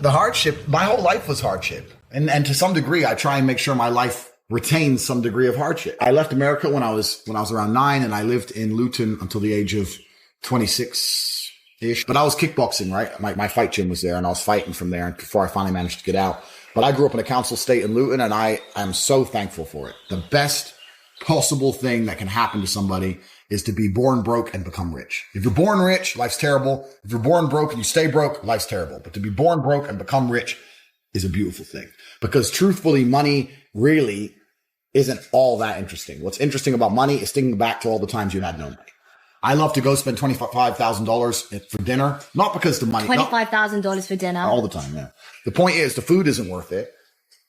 the hardship, my whole life was hardship. And to some degree, I try and make sure my life retains some degree of hardship. I left America when I was around 9, and I lived in Luton until the age of 26-ish. But I was kickboxing, right? My fight gym was there, and I was fighting from there before I finally managed to get out. But I grew up in a council estate in Luton, and I am so thankful for it. The best possible thing that can happen to somebody is to be born broke and become rich. If you're born rich, life's terrible. If you're born broke and you stay broke, life's terrible. But to be born broke and become rich is a beautiful thing. Because truthfully, money really isn't all that interesting. What's interesting about money is thinking back to all the times you had no money. I love to go spend $25,000 for dinner, not because the money. $25,000 for dinner? All the time, yeah. The point is the food isn't worth it.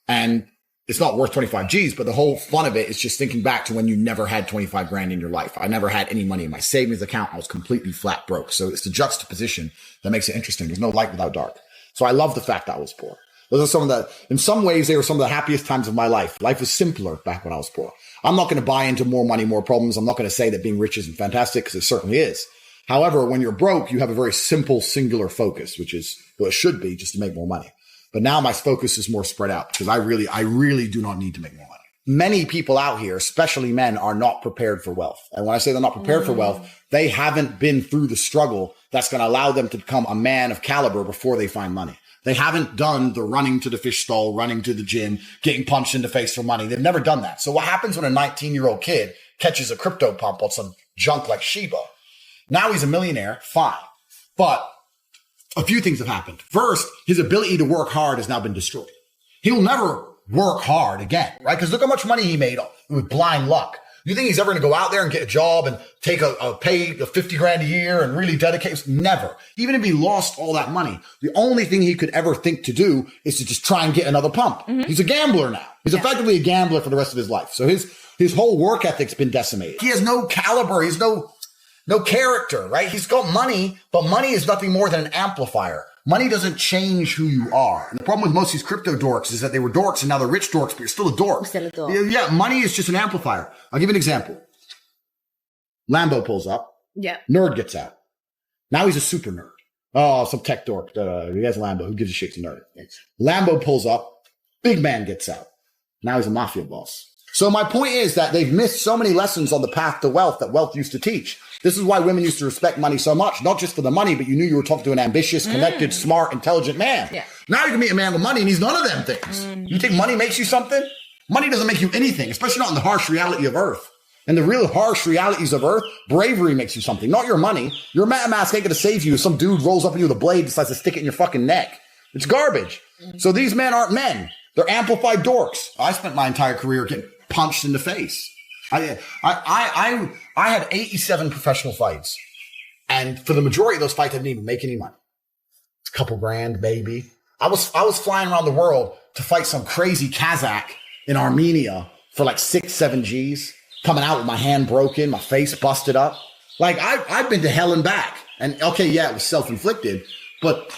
And it's not worth 25 G's, but the whole fun of it is just thinking back to when you never had 25 grand in your life. I never had any money in my savings account. I was completely flat broke. So it's the juxtaposition that makes it interesting. There's no light without dark. So I love the fact that I was poor. Those are some of the, in some ways, they were some of the happiest times of my life. Life was simpler back when I was poor. I'm not going to buy into more money, more problems. I'm not going to say that being rich isn't fantastic, because it certainly is. However, when you're broke, you have a very simple, singular focus, which is what it should be, just to make more money. But now my focus is more spread out, because I really do not need to make more money. Many people out here, especially men, are not prepared for wealth. And when I say they're not prepared for wealth, they haven't been through the struggle that's going to allow them to become a man of caliber before they find money. They haven't done the running to the fish stall, running to the gym, getting punched in the face for money. They've never done that. So what happens when a 19-year-old kid catches a crypto pump on some junk like Shiba? Now he's a millionaire, fine. But a few things have happened. First, his ability to work hard has now been destroyed. He'll never work hard again, right? Because look how much money he made with blind luck. You think he's ever going to go out there and get a job and take a pay of 50 grand a year and really dedicate? Never. Even if he lost all that money, the only thing he could ever think to do is to just try and get another pump. Mm-hmm. He's a gambler now. He's effectively a gambler for the rest of his life. So his whole work ethic's been decimated. He has no caliber. He has no character, right? He's got money, but money is nothing more than an amplifier. Money doesn't change who you are. And the problem with most of these crypto dorks is that they were dorks and now they're rich dorks, but you're still a dork. Still a dork. Yeah, money is just an amplifier. I'll give you an example. Lambo pulls up. Yeah. Nerd gets out. Now he's a super nerd. Oh, some tech dork. He has a Lambo. Who gives a shit to nerd? Lambo pulls up. Big man gets out. Now he's a mafia boss. So my point is that they've missed so many lessons on the path to wealth that wealth used to teach. This is why women used to respect money so much, not just for the money, but you knew you were talking to an ambitious, connected, smart, intelligent man. Yeah. Now you can meet a man with money and he's none of them things. You think money makes you something? Money doesn't make you anything, especially not in the harsh reality of Earth. And the real harsh realities of Earth, bravery makes you something, not your money. Your MetaMask ain't going to save you if some dude rolls up on you with a blade and decides to stick it in your fucking neck. It's garbage. So these men aren't men. They're amplified dorks. I spent my entire career getting punched in the face. I had 87 professional fights. And for the majority of those fights, I didn't even make any money. It's a couple grand, maybe. I was flying around the world to fight some crazy Kazakh in Armenia for like 6-7 G's, coming out with my hand broken, my face busted up. Like I've been to hell and back. And okay, yeah, it was self-inflicted, but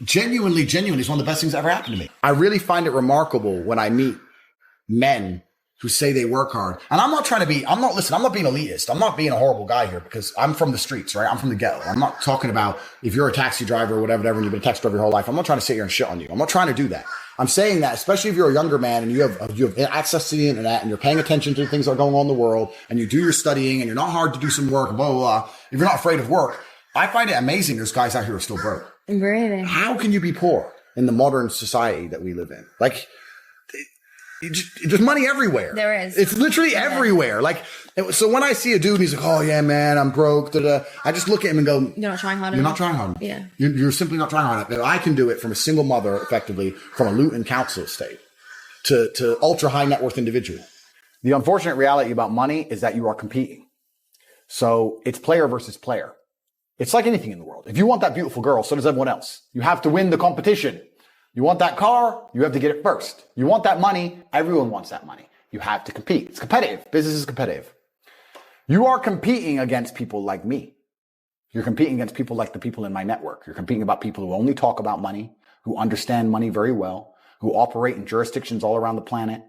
genuinely is one of the best things that ever happened to me. I really find it remarkable when I meet men who say they work hard. And I'm not being elitist. I'm not being a horrible guy here because I'm from the streets, right? I'm from the ghetto. I'm not talking about if you're a taxi driver or whatever, and you've been a taxi driver your whole life. I'm not trying to sit here and shit on you. I'm not trying to do that. I'm saying that, especially if you're a younger man and you have access to the internet and you're paying attention to the things that are going on in the world and you do your studying and you're not hard to do some work, blah, blah, blah. If you're not afraid of work, I find it amazing there's guys out here who are still broke. Really? How can you be poor in the modern society that we live in? Like, there's money everywhere. There is. It's literally everywhere. Like, so when I see a dude and he's like, oh yeah, man, I'm broke. I just look at him and go, you're not trying hard enough. You're not trying hard enough. Yeah. You're simply not trying hard enough. I can do it from a single mother, effectively, from a Luton council estate to ultra high net worth individual. The unfortunate reality about money is that you are competing. So it's player versus player. It's like anything in the world. If you want that beautiful girl, so does everyone else. You have to win the competition. You want that car, you have to get it first. You want that money, everyone wants that money. You have to compete. It's competitive. Business is competitive. You are competing against people like me. You're competing against people like the people in my network. You're competing about people who only talk about money, who understand money very well, who operate in jurisdictions all around the planet,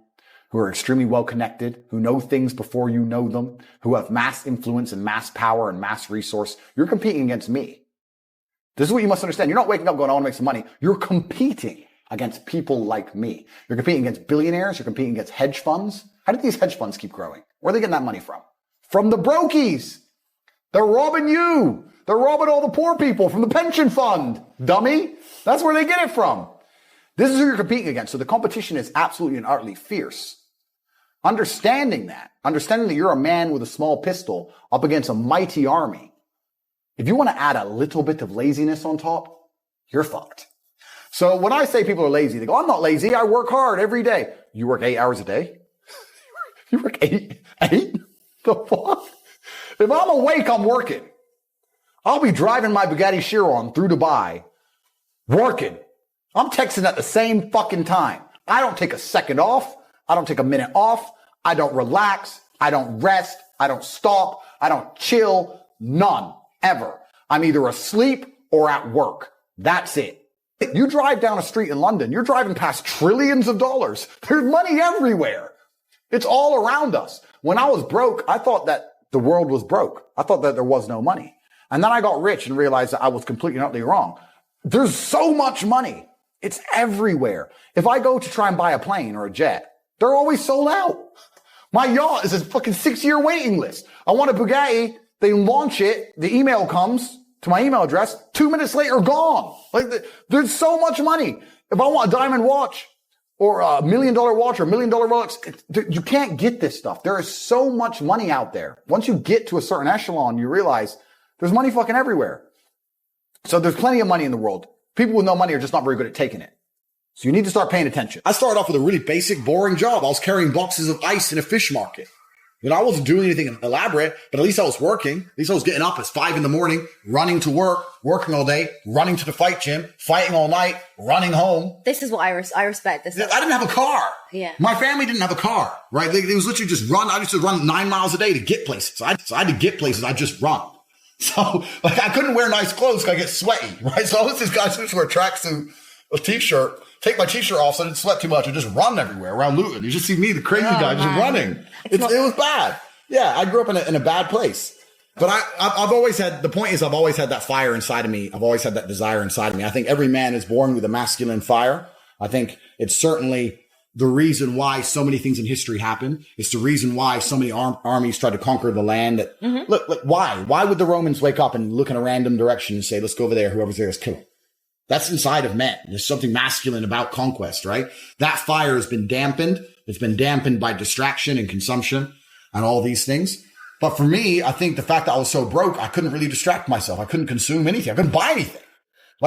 who are extremely well connected, who know things before you know them, who have mass influence and mass power and mass resource. You're competing against me. This is what you must understand. You're not waking up going, I want to make some money. You're competing against people like me. You're competing against billionaires. You're competing against hedge funds. How did these hedge funds keep growing? Where are they getting that money from? From the brokies. They're robbing you. They're robbing all the poor people from the pension fund. Dummy. That's where they get it from. This is who you're competing against. So the competition is absolutely and utterly fierce. Understanding that you're a man with a small pistol up against a mighty army. If you want to add a little bit of laziness on top, you're fucked. So when I say people are lazy, they go, I'm not lazy. I work hard every day. You work 8 hours a day? You work eight? The fuck? If I'm awake, I'm working. I'll be driving my Bugatti Chiron through Dubai, working. I'm texting at the same fucking time. I don't take a second off. I don't take a minute off. I don't relax. I don't rest. I don't stop. I don't chill. None. Ever. I'm either asleep or at work. That's it. You drive down a street in London, you're driving past trillions of dollars. There's money everywhere. It's all around us. When I was broke, I thought that the world was broke. I thought that there was no money. And then I got rich and realized that I was completely and utterly wrong. There's so much money. It's everywhere. If I go to try and buy a plane or a jet, they're always sold out. My yacht is a fucking 6-year waiting list. I want a Bugatti. They launch it. The email comes to my email address. 2 minutes later, gone. There's so much money. If I want a diamond watch or $1 million watch or $1 million Rolex, you can't get this stuff. There is so much money out there. Once you get to a certain echelon, you realize there's money fucking everywhere. So there's plenty of money in the world. People with no money are just not very good at taking it. So you need to start paying attention. I started off with a really basic, boring job. I was carrying boxes of ice in a fish market. I wasn't doing anything elaborate, but at least I was working. At least I was getting up at 5 a.m, running to work, working all day, running to the fight gym, fighting all night, running home. This is what I respect. This. I didn't have a car. Yeah. My family didn't have a car, right? It was literally just run. I used to run 9 miles a day to get places. So I had to get places. I just run. So I couldn't wear nice clothes because I get sweaty, right? So I was this guy who used to wear tracksuit, a t-shirt, take my t-shirt off so I didn't sweat too much and just run everywhere around Luton. You just see me, the crazy guy, just running. It was bad. Yeah, I grew up in a bad place. But I've always had, the point is I've always had that fire inside of me. I've always had that desire inside of me. I think every man is born with a masculine fire. I think it's certainly the reason why so many things in history happen. It's the reason why so many armies tried to conquer the land. Look, why? Why would the Romans wake up and look in a random direction and say, let's go over there, whoever's there is kill them? That's inside of men. There's something masculine about conquest, right? That fire has been dampened. It's been dampened by distraction and consumption and all these things. But for me, I think the fact that I was so broke, I couldn't really distract myself. I couldn't consume anything. I couldn't buy anything.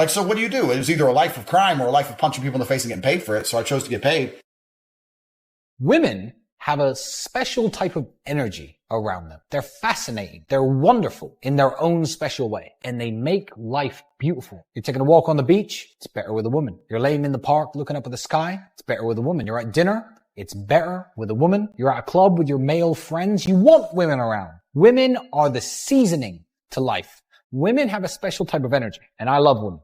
So what do? It was either a life of crime or a life of punching people in the face and getting paid for it. So I chose to get paid. Women have a special type of energy around them. They're fascinating. They're wonderful in their own special way. And they make life beautiful. You're taking a walk on the beach. It's better with a woman. You're laying in the park looking up at the sky. It's better with a woman. You're at dinner. It's better with a woman. You're at a club with your male friends. You want women around. Women are the seasoning to life. Women have a special type of energy. And I love women.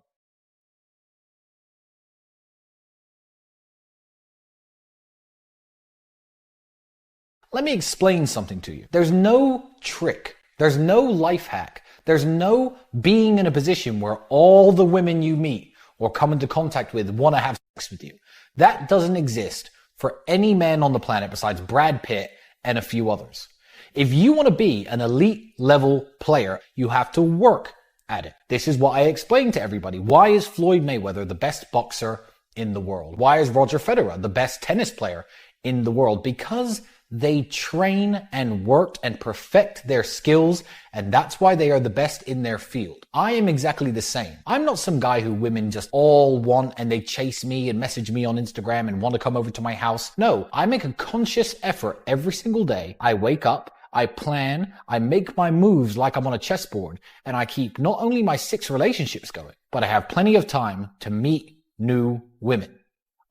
Let me explain something to you. There's no trick. There's no life hack. There's no being in a position where all the women you meet or come into contact with want to have sex with you. That doesn't exist for any man on the planet besides Brad Pitt and a few others. If you want to be an elite level player, you have to work at it. This is what I explain to everybody. Why is Floyd Mayweather the best boxer in the world? Why is Roger Federer the best tennis player in the world? Because they train and work and perfect their skills, and that's why they are the best in their field. I am exactly the same. I'm not some guy who women just all want and they chase me and message me on Instagram and want to come over to my house. No, I make a conscious effort every single day. I wake up, I plan, I make my moves like I'm on a chessboard, and I keep not only my 6 relationships going, but I have plenty of time to meet new women.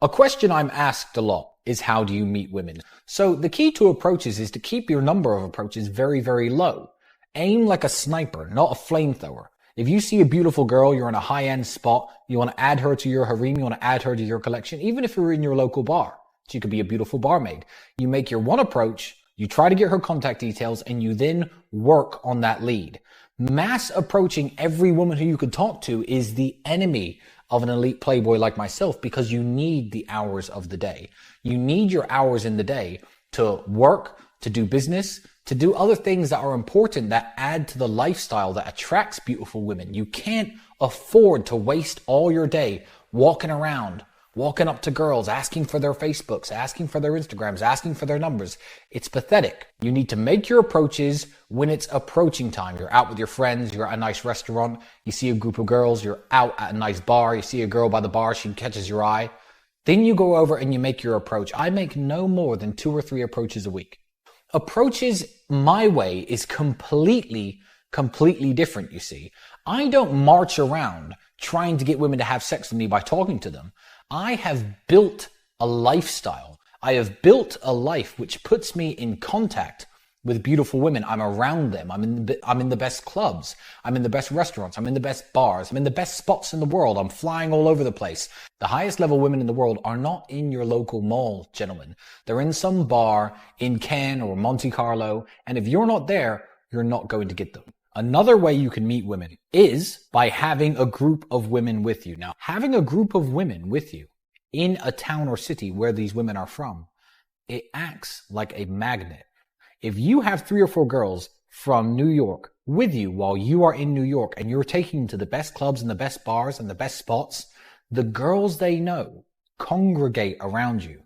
A question I'm asked a lot is how do you meet women? So the key to approaches is to keep your number of approaches very, very low. Aim like a sniper, not a flamethrower. If you see a beautiful girl, you're in a high-end spot, you want to add her to your harem, you want to add her to your collection, even if you're in your local bar. She could be a beautiful barmaid. You make your one approach, you try to get her contact details, and you then work on that lead. Mass approaching every woman who you could talk to is the enemy of an elite playboy like myself, because you need the hours of the day. You need your hours in the day to work, to do business, to do other things that are important, that add to the lifestyle that attracts beautiful women. You can't afford to waste all your day walking around, walking up to girls, asking for their Facebooks, asking for their Instagrams, asking for their numbers. It's pathetic. You need to make your approaches when it's approaching time. You're out with your friends, you're at a nice restaurant, you see a group of girls, you're out at a nice bar, you see a girl by the bar, she catches your eye. Then you go over and you make your approach. I make no more than 2 or 3 approaches a week. Approaches my way is completely different, you see. I don't march around trying to get women to have sex with me by talking to them. I have built a lifestyle. I have built a life which puts me in contact with beautiful women. I'm around them. I'm in the best clubs. I'm in the best restaurants. I'm in the best bars. I'm in the best spots in the world. I'm flying all over the place. The highest level women in the world are not in your local mall, gentlemen. They're in some bar in Cannes or Monte Carlo. And if you're not there, you're not going to get them. Another way you can meet women is by having a group of women with you. Now, having a group of women with you in a town or city where these women are from, it acts like a magnet. If you have 3 or 4 girls from New York with you while you are in New York and you're taking them to the best clubs and the best bars and the best spots, the girls they know congregate around you.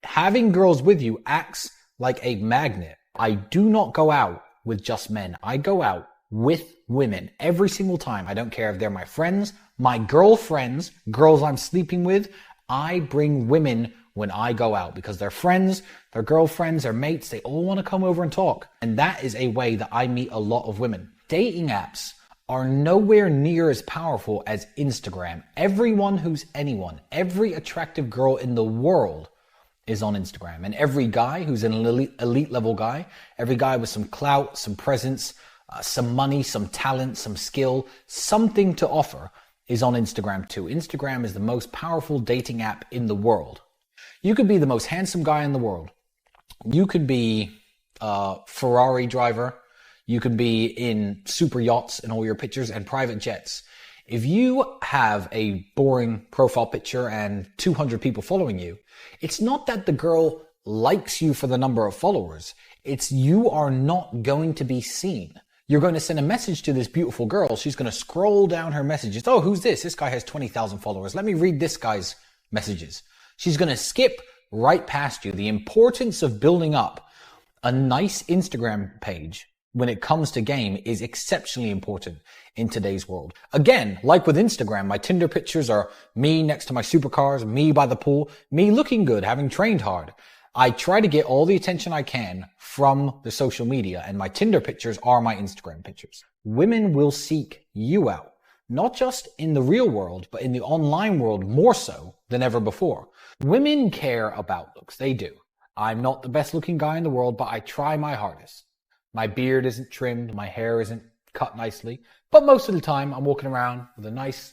Having girls with you acts like a magnet. I do not go out with just men. I go out with women every single time. I don't care if they're my friends, my girlfriends, girls I'm sleeping with. I bring women when I go out because they're friends, their girlfriends, their mates, they all want to come over and talk. And that is a way that I meet a lot of women. Dating apps are nowhere near as powerful as Instagram. Everyone who's anyone, every attractive girl in the world is on Instagram. And every guy who's an elite level guy, every guy with some clout, some presence, some money, some talent, some skill, something to offer is on Instagram too. Instagram is the most powerful dating app in the world. You could be the most handsome guy in the world. You could be a Ferrari driver. You could be in super yachts in all your pictures and private jets. If you have a boring profile picture and 200 people following you, it's not that the girl likes you for the number of followers. It's you are not going to be seen. You're going to send a message to this beautiful girl. She's going to scroll down her messages. Oh, who's this? This guy has 20,000 followers. Let me read this guy's messages. She's going to skip right past you. The importance of building up a nice Instagram page when it comes to game is exceptionally important in today's world. Again, like with Instagram, my Tinder pictures are me next to my supercars, me by the pool, me looking good, having trained hard. I try to get all the attention I can from the social media, and my Tinder pictures are my Instagram pictures. Women will seek you out, not just in the real world, but in the online world more so than ever before. Women care about looks. They do. I'm not the best looking guy in the world, but I try my hardest. My beard isn't trimmed. My hair isn't cut nicely. But most of the time, I'm walking around with a nice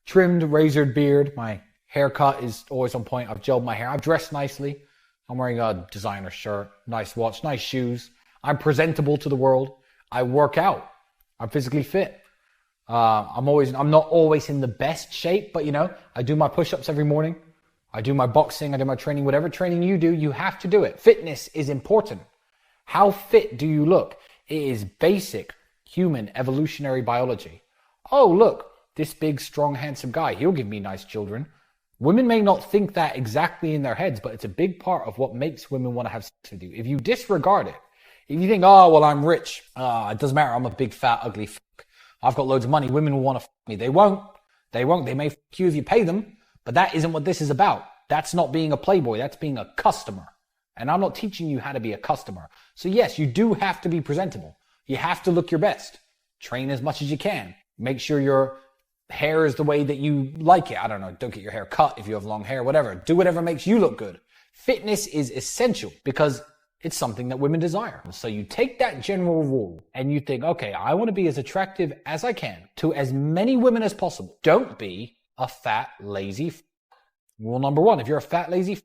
trimmed, razored beard. My haircut is always on point. I've gelled my hair. I've dressed nicely. I'm wearing a designer shirt, nice watch, nice shoes. I'm presentable to the world. I work out. I'm physically fit. I'm not always in the best shape, but I do my push-ups every morning. I do my boxing. I do my training. Whatever training you do, you have to do it. Fitness is important. How fit do you look? It is basic human evolutionary biology. Oh, look, this big, strong, handsome guy, he'll give me nice children. Women may not think that exactly in their heads, but it's a big part of what makes women want to have sex with you. If you disregard it, if you think, oh, well, I'm rich. It doesn't matter. I'm a big, fat, ugly fuck. I've got loads of money. Women will want to fuck me. They won't. They may fuck you if you pay them, but that isn't what this is about. That's not being a playboy. That's being a customer. And I'm not teaching you how to be a customer. So yes, you do have to be presentable. You have to look your best. Train as much as you can. Make sure your hair is the way that you like it. I don't know. Don't get your hair cut if you have long hair, whatever. Do whatever makes you look good. Fitness is essential because it's something that women desire. So you take that general rule and you think, okay, I want to be as attractive as I can to as many women as possible. Don't be a fat, lazy. Rule number 1, if you're a fat, lazy,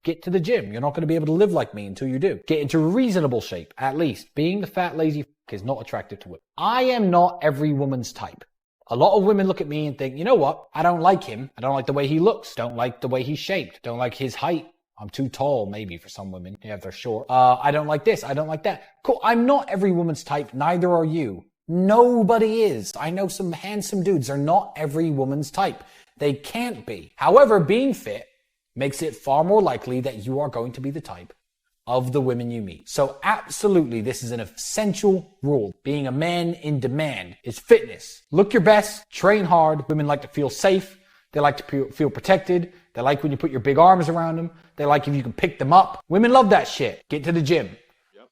Get to the gym. You're not going to be able to live like me until you do. Get into reasonable shape, at least. Being the fat, lazy is not attractive to women. I am not every woman's type. A lot of women look at me and think, you know what? I don't like him. I don't like the way he looks. Don't like the way he's shaped. Don't like his height. I'm too tall, maybe, for some women. Yeah, if they're short. I don't like this. I don't like that. Cool. I'm not every woman's type. Neither are you. Nobody is. I know some handsome dudes. They're not every woman's type. They can't be. However, being fit makes it far more likely that you are going to be the type of the women you meet. So absolutely, this is an essential rule. Being a man in demand is fitness. Look your best, train hard. Women like to feel safe. They like to feel protected. They like when you put your big arms around them. They like if you can pick them up. Women love that shit. Get to the gym.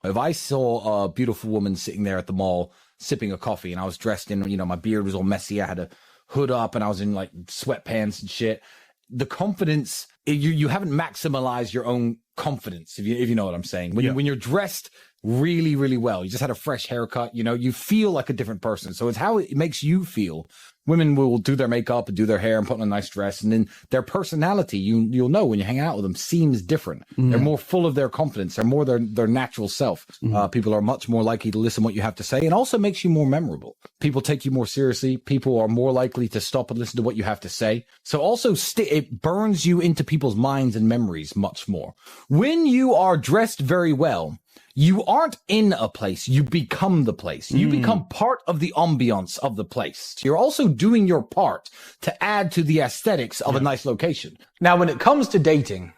If I saw a beautiful woman sitting there at the mall sipping a coffee and I was dressed in, my beard was all messy. I had a hood up and I was in like sweatpants and shit. The confidence, you haven't maximized your own confidence, if you know what I'm saying. When you're dressed really, really well, you just had a fresh haircut, you feel like a different person. So it's how it makes you feel. Women will do their makeup and do their hair and put on a nice dress, and then their personality, you'll know when you hang out with them, seems different. Mm-hmm. They're more full of their confidence. They're more their natural self. Mm-hmm. People are much more likely to listen to what you have to say, and also makes you more memorable. People take you more seriously. People are more likely to stop and listen to what you have to say. So also it burns you into people's minds and memories much more. When you are dressed very well, you aren't in a place, you become the place. You become part of the ambiance of the place. You're also doing your part to add to the aesthetics of a nice location. Now, when it comes to dating,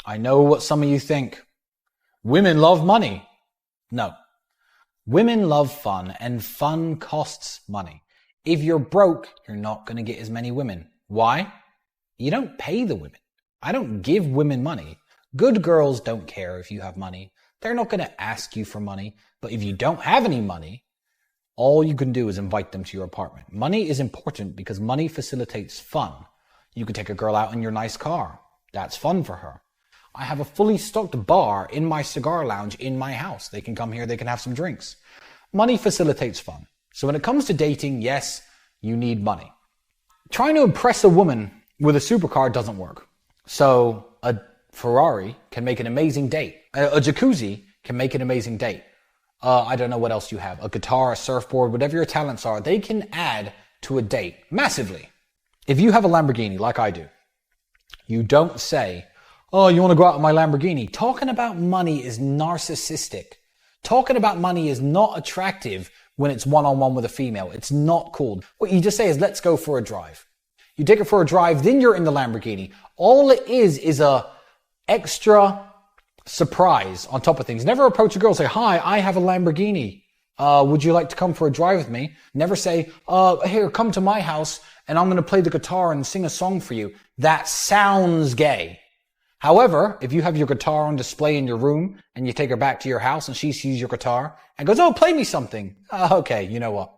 I know what some of you think. Women love money. No. Women love fun, and fun costs money. If you're broke, you're not going to get as many women. Why? You don't pay the women. I don't give women money. Good girls don't care if you have money. They're not going to ask you for money. But if you don't have any money, all you can do is invite them to your apartment. Money is important because money facilitates fun. You can take a girl out in your nice car. That's fun for her. I have a fully stocked bar in my cigar lounge in my house. They can come here, they can have some drinks. Money facilitates fun. So when it comes to dating, yes, you need money. Trying to impress a woman with a supercar doesn't work. So a Ferrari can make an amazing date. A jacuzzi can make an amazing date. I don't know what else you have. A guitar, a surfboard, whatever your talents are, they can add to a date massively. If you have a Lamborghini like I do, you don't say, oh, you want to go out with my Lamborghini? Talking about money is narcissistic. Talking about money is not attractive when it's one-on-one with a female. It's not cool. What you just say is, let's go for a drive. You take her for a drive, then you're in the Lamborghini. All it is a extra surprise on top of things. Never approach a girl and say, hi, I have a Lamborghini. Would you like to come for a drive with me? Never say, here, come to my house and I'm going to play the guitar and sing a song for you. That sounds gay. However, if you have your guitar on display in your room and you take her back to your house and she sees your guitar and goes, oh, play me something. Okay, you know what?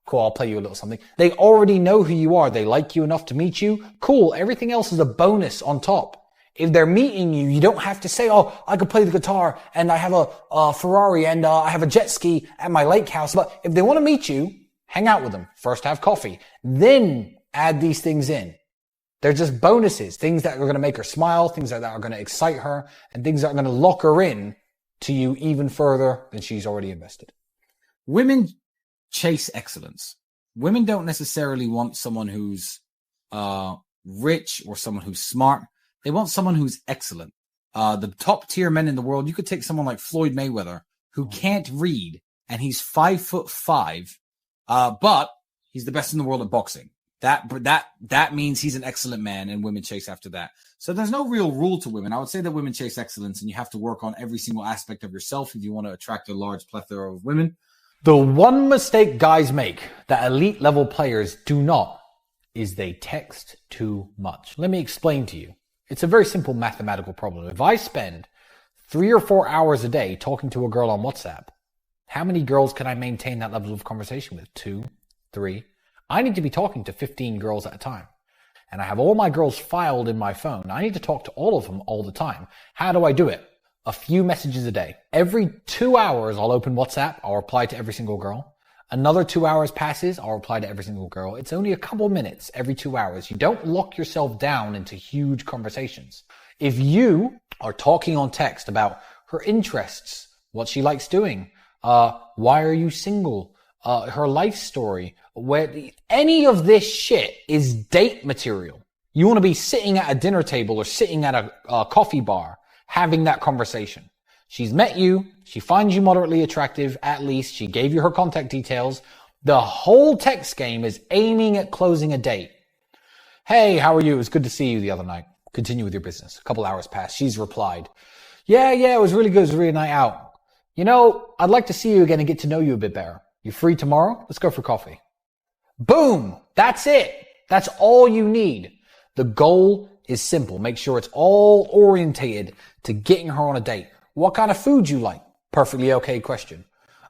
Cool, I'll play you a little something. They already know who you are. They like you enough to meet you. Cool, everything else is a bonus on top. If they're meeting you, you don't have to say, oh, I could play the guitar and I have a Ferrari and I have a jet ski at my lake house. But if they want to meet you, hang out with them. First have coffee. Then add these things in. They're just bonuses, things that are going to make her smile, things that are going to excite her, and things that are going to lock her in to you even further than she's already invested. Women chase excellence. Women don't necessarily want someone who's rich or someone who's smart. They want someone who's excellent. The top tier men in the world, you could take someone like Floyd Mayweather, who can't read, and he's 5'5", but he's the best in the world at boxing. That means he's an excellent man, and women chase after that. So there's no real rule to women. I would say that women chase excellence, and you have to work on every single aspect of yourself if you want to attract a large plethora of women. The one mistake guys make that elite level players do not is they text too much. Let me explain to you. It's a very simple mathematical problem. If I spend 3 or 4 hours a day talking to a girl on WhatsApp, how many girls can I maintain that level of conversation with? 2, 3. I need to be talking to 15 girls at a time. And I have all my girls filed in my phone. I need to talk to all of them all the time. How do I do it? A few messages a day. Every 2 hours, I'll open WhatsApp. I'll reply to every single girl. Another 2 hours passes. I'll reply to every single girl. It's only a couple minutes every 2 hours. You don't lock yourself down into huge conversations. If you are talking on text about her interests, what she likes doing, why are you single, her life story, where any of this shit is date material. You want to be sitting at a dinner table or sitting at a coffee bar having that conversation. She's met you. She finds you moderately attractive. At least she gave you her contact details. The whole text game is aiming at closing a date. Hey, how are you? It was good to see you the other night. Continue with your business. A couple hours passed. She's replied, yeah, it was really good. It was a really night out. You know, I'd like to see you again and get to know you a bit better. You free tomorrow? Let's go for coffee. Boom. That's it. That's all you need. The goal is simple. Make sure it's all orientated to getting her on a date. What kind of food you like? Perfectly okay question.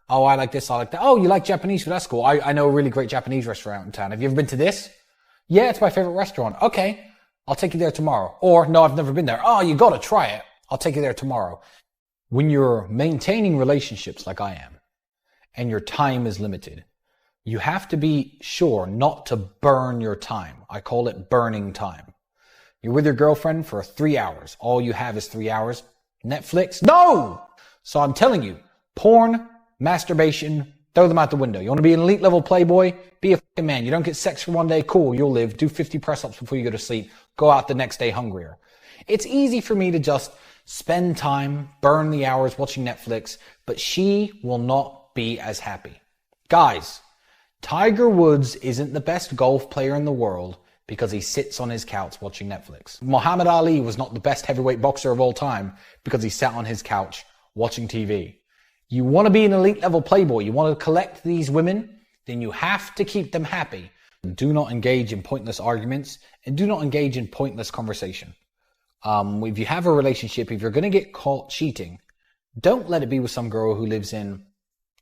Oh, I like this. I like that. Oh, you like Japanese food? That's cool. I know a really great Japanese restaurant in town. Have you ever been to this? Yeah, it's my favorite restaurant. Okay. I'll take you there tomorrow. Or no, I've never been there. Oh, you got to try it. I'll take you there tomorrow. When you're maintaining relationships like I am and your time is limited, you have to be sure not to burn your time. I call it burning time. You're with your girlfriend for 3 hours. All you have is 3 hours. Netflix? No! So I'm telling you, porn, masturbation, throw them out the window. You want to be an elite level playboy? Be a fucking man. You don't get sex for one day? Cool, you'll live. Do 50 press-ups before you go to sleep. Go out the next day hungrier. It's easy for me to just spend time, burn the hours watching Netflix, but she will not be as happy. Guys, Tiger Woods isn't the best golf player in the world because he sits on his couch watching Netflix. Muhammad Ali was not the best heavyweight boxer of all time because he sat on his couch watching TV. You want to be an elite level playboy, you want to collect these women, then you have to keep them happy. Do not engage in pointless arguments and do not engage in pointless conversation. If you have a relationship, if you're going to get caught cheating, don't let it be with some girl who lives in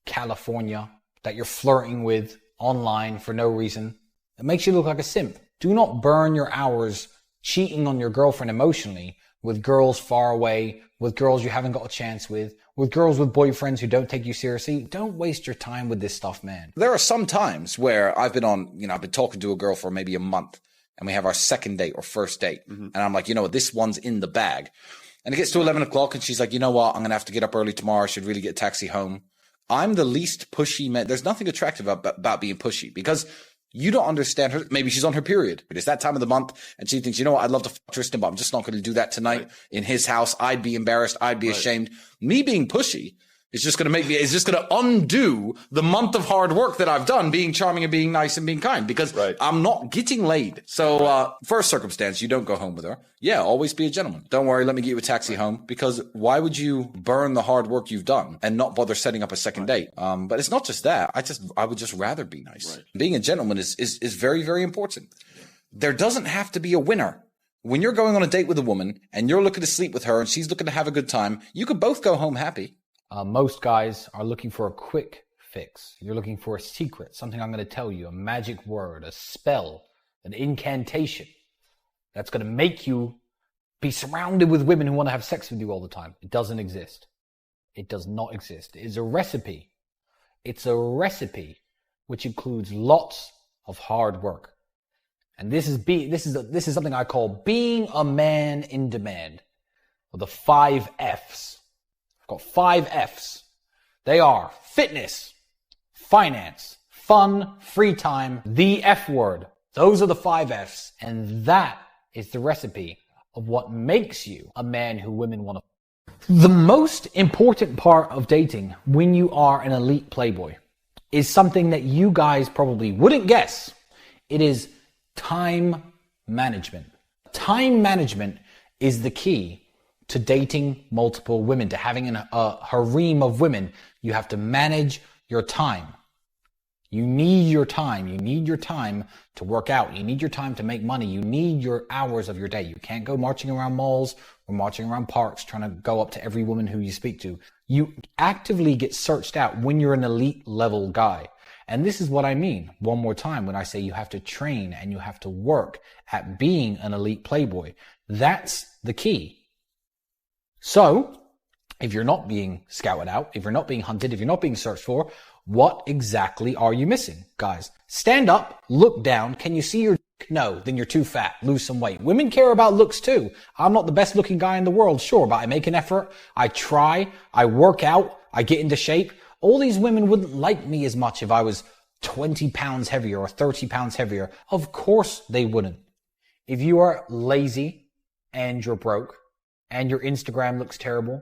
California that you're flirting with online for no reason. It makes you look like a simp. Do not burn your hours cheating on your girlfriend emotionally with girls far away, with girls you haven't got a chance with girls with boyfriends who don't take you seriously. Don't waste your time with this stuff, man. There are some times where I've been talking to a girl for maybe a month and we have our second date or first date. Mm-hmm. And I'm like, you know what, this one's in the bag. And it gets to 11 o'clock and she's like, you know what, I'm going to have to get up early tomorrow. I should really get a taxi home. I'm the least pushy man. There's nothing attractive about being pushy because you don't understand her. Maybe she's on her period. It's that time of the month and she thinks, you know what, I'd love to fuck Tristan, but I'm just not going to do that tonight in his house. I'd be embarrassed. I'd be ashamed. Me being pushy is just going to undo the month of hard work that I've done being charming and being nice and being kind because I'm not getting laid. So, first circumstance, you don't go home with her. Yeah, always be a gentleman. Don't worry, let me get you a taxi home because why would you burn the hard work you've done and not bother setting up a second date? But it's not just that. I would just rather be nice. Right. Being a gentleman is very, very important. There doesn't have to be a winner. When you're going on a date with a woman and you're looking to sleep with her and she's looking to have a good time, you could both go home happy. Most guys are looking for a quick fix. You're looking for a secret, something I'm going to tell you, a magic word, a spell, an incantation that's going to make you be surrounded with women who want to have sex with you all the time. It doesn't exist. It does not exist. It is a recipe. It's a recipe which includes lots of hard work. And this is something I call being a man in demand, or the 5 F's. Got 5 F's. They are fitness, finance, fun, free time, the F word. Those are the 5 F's. And that is the recipe of what makes you a man who women want to. The most important part of dating when you are an elite playboy is something that you guys probably wouldn't guess. It is time management. Time management is the key to dating multiple women, to having a harem of women. You have to manage your time. You need your time. You need your time to work out. You need your time to make money. You need your hours of your day. You can't go marching around malls or marching around parks trying to go up to every woman who you speak to. You actively get searched out when you're an elite level guy. And this is what I mean one more time when I say you have to train and you have to work at being an elite playboy. That's the key. So, if you're not being scouted out, if you're not being hunted, if you're not being searched for, what exactly are you missing? Guys, stand up, look down. Can you see your No, then you're too fat. Lose some weight. Women care about looks too. I'm not the best looking guy in the world, sure, but I make an effort. I try. I work out. I get into shape. All these women wouldn't like me as much if I was 20 pounds heavier or 30 pounds heavier. Of course they wouldn't. If you are lazy and you're broke and your Instagram looks terrible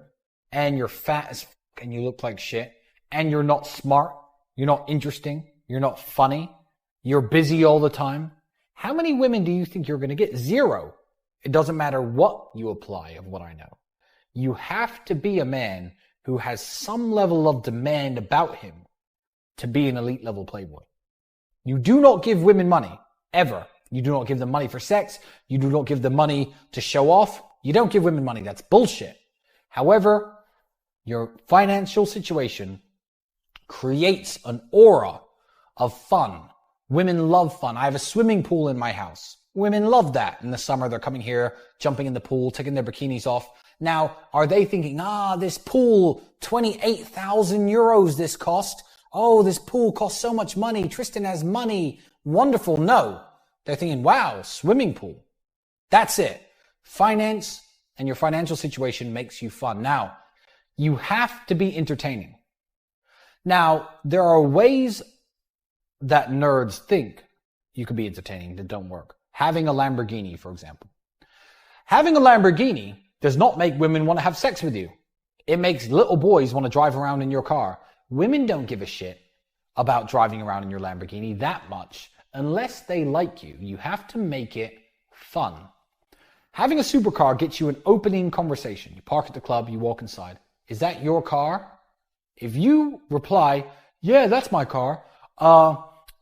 and you're fat as fuck and you look like shit and you're not smart, you're not interesting, you're not funny, you're busy all the time, how many women do you think you're going to get? Zero. It doesn't matter what you apply of what I know. You have to be a man who has some level of demand about him to be an elite level playboy. You do not give women money, ever. You do not give them money for sex. You do not give them money to show off. You don't give women money. That's bullshit. However, your financial situation creates an aura of fun. Women love fun. I have a swimming pool in my house. Women love that. In the summer, they're coming here, jumping in the pool, taking their bikinis off. Now, are they thinking, this pool, 28,000 euros this cost. Oh, this pool costs so much money. Tristan has money. Wonderful. No. They're thinking, wow, swimming pool. That's it. Finance and your financial situation makes you fun. Now, you have to be entertaining. Now, there are ways that nerds think you could be entertaining that don't work. Having a Lamborghini, for example. Having a Lamborghini does not make women want to have sex with you. It makes little boys want to drive around in your car. Women don't give a shit about driving around in your Lamborghini that much unless they like you. You have to make it fun. Having a supercar gets you an opening conversation. You park at the club, you walk inside. Is that your car? If you reply, yeah, that's my car.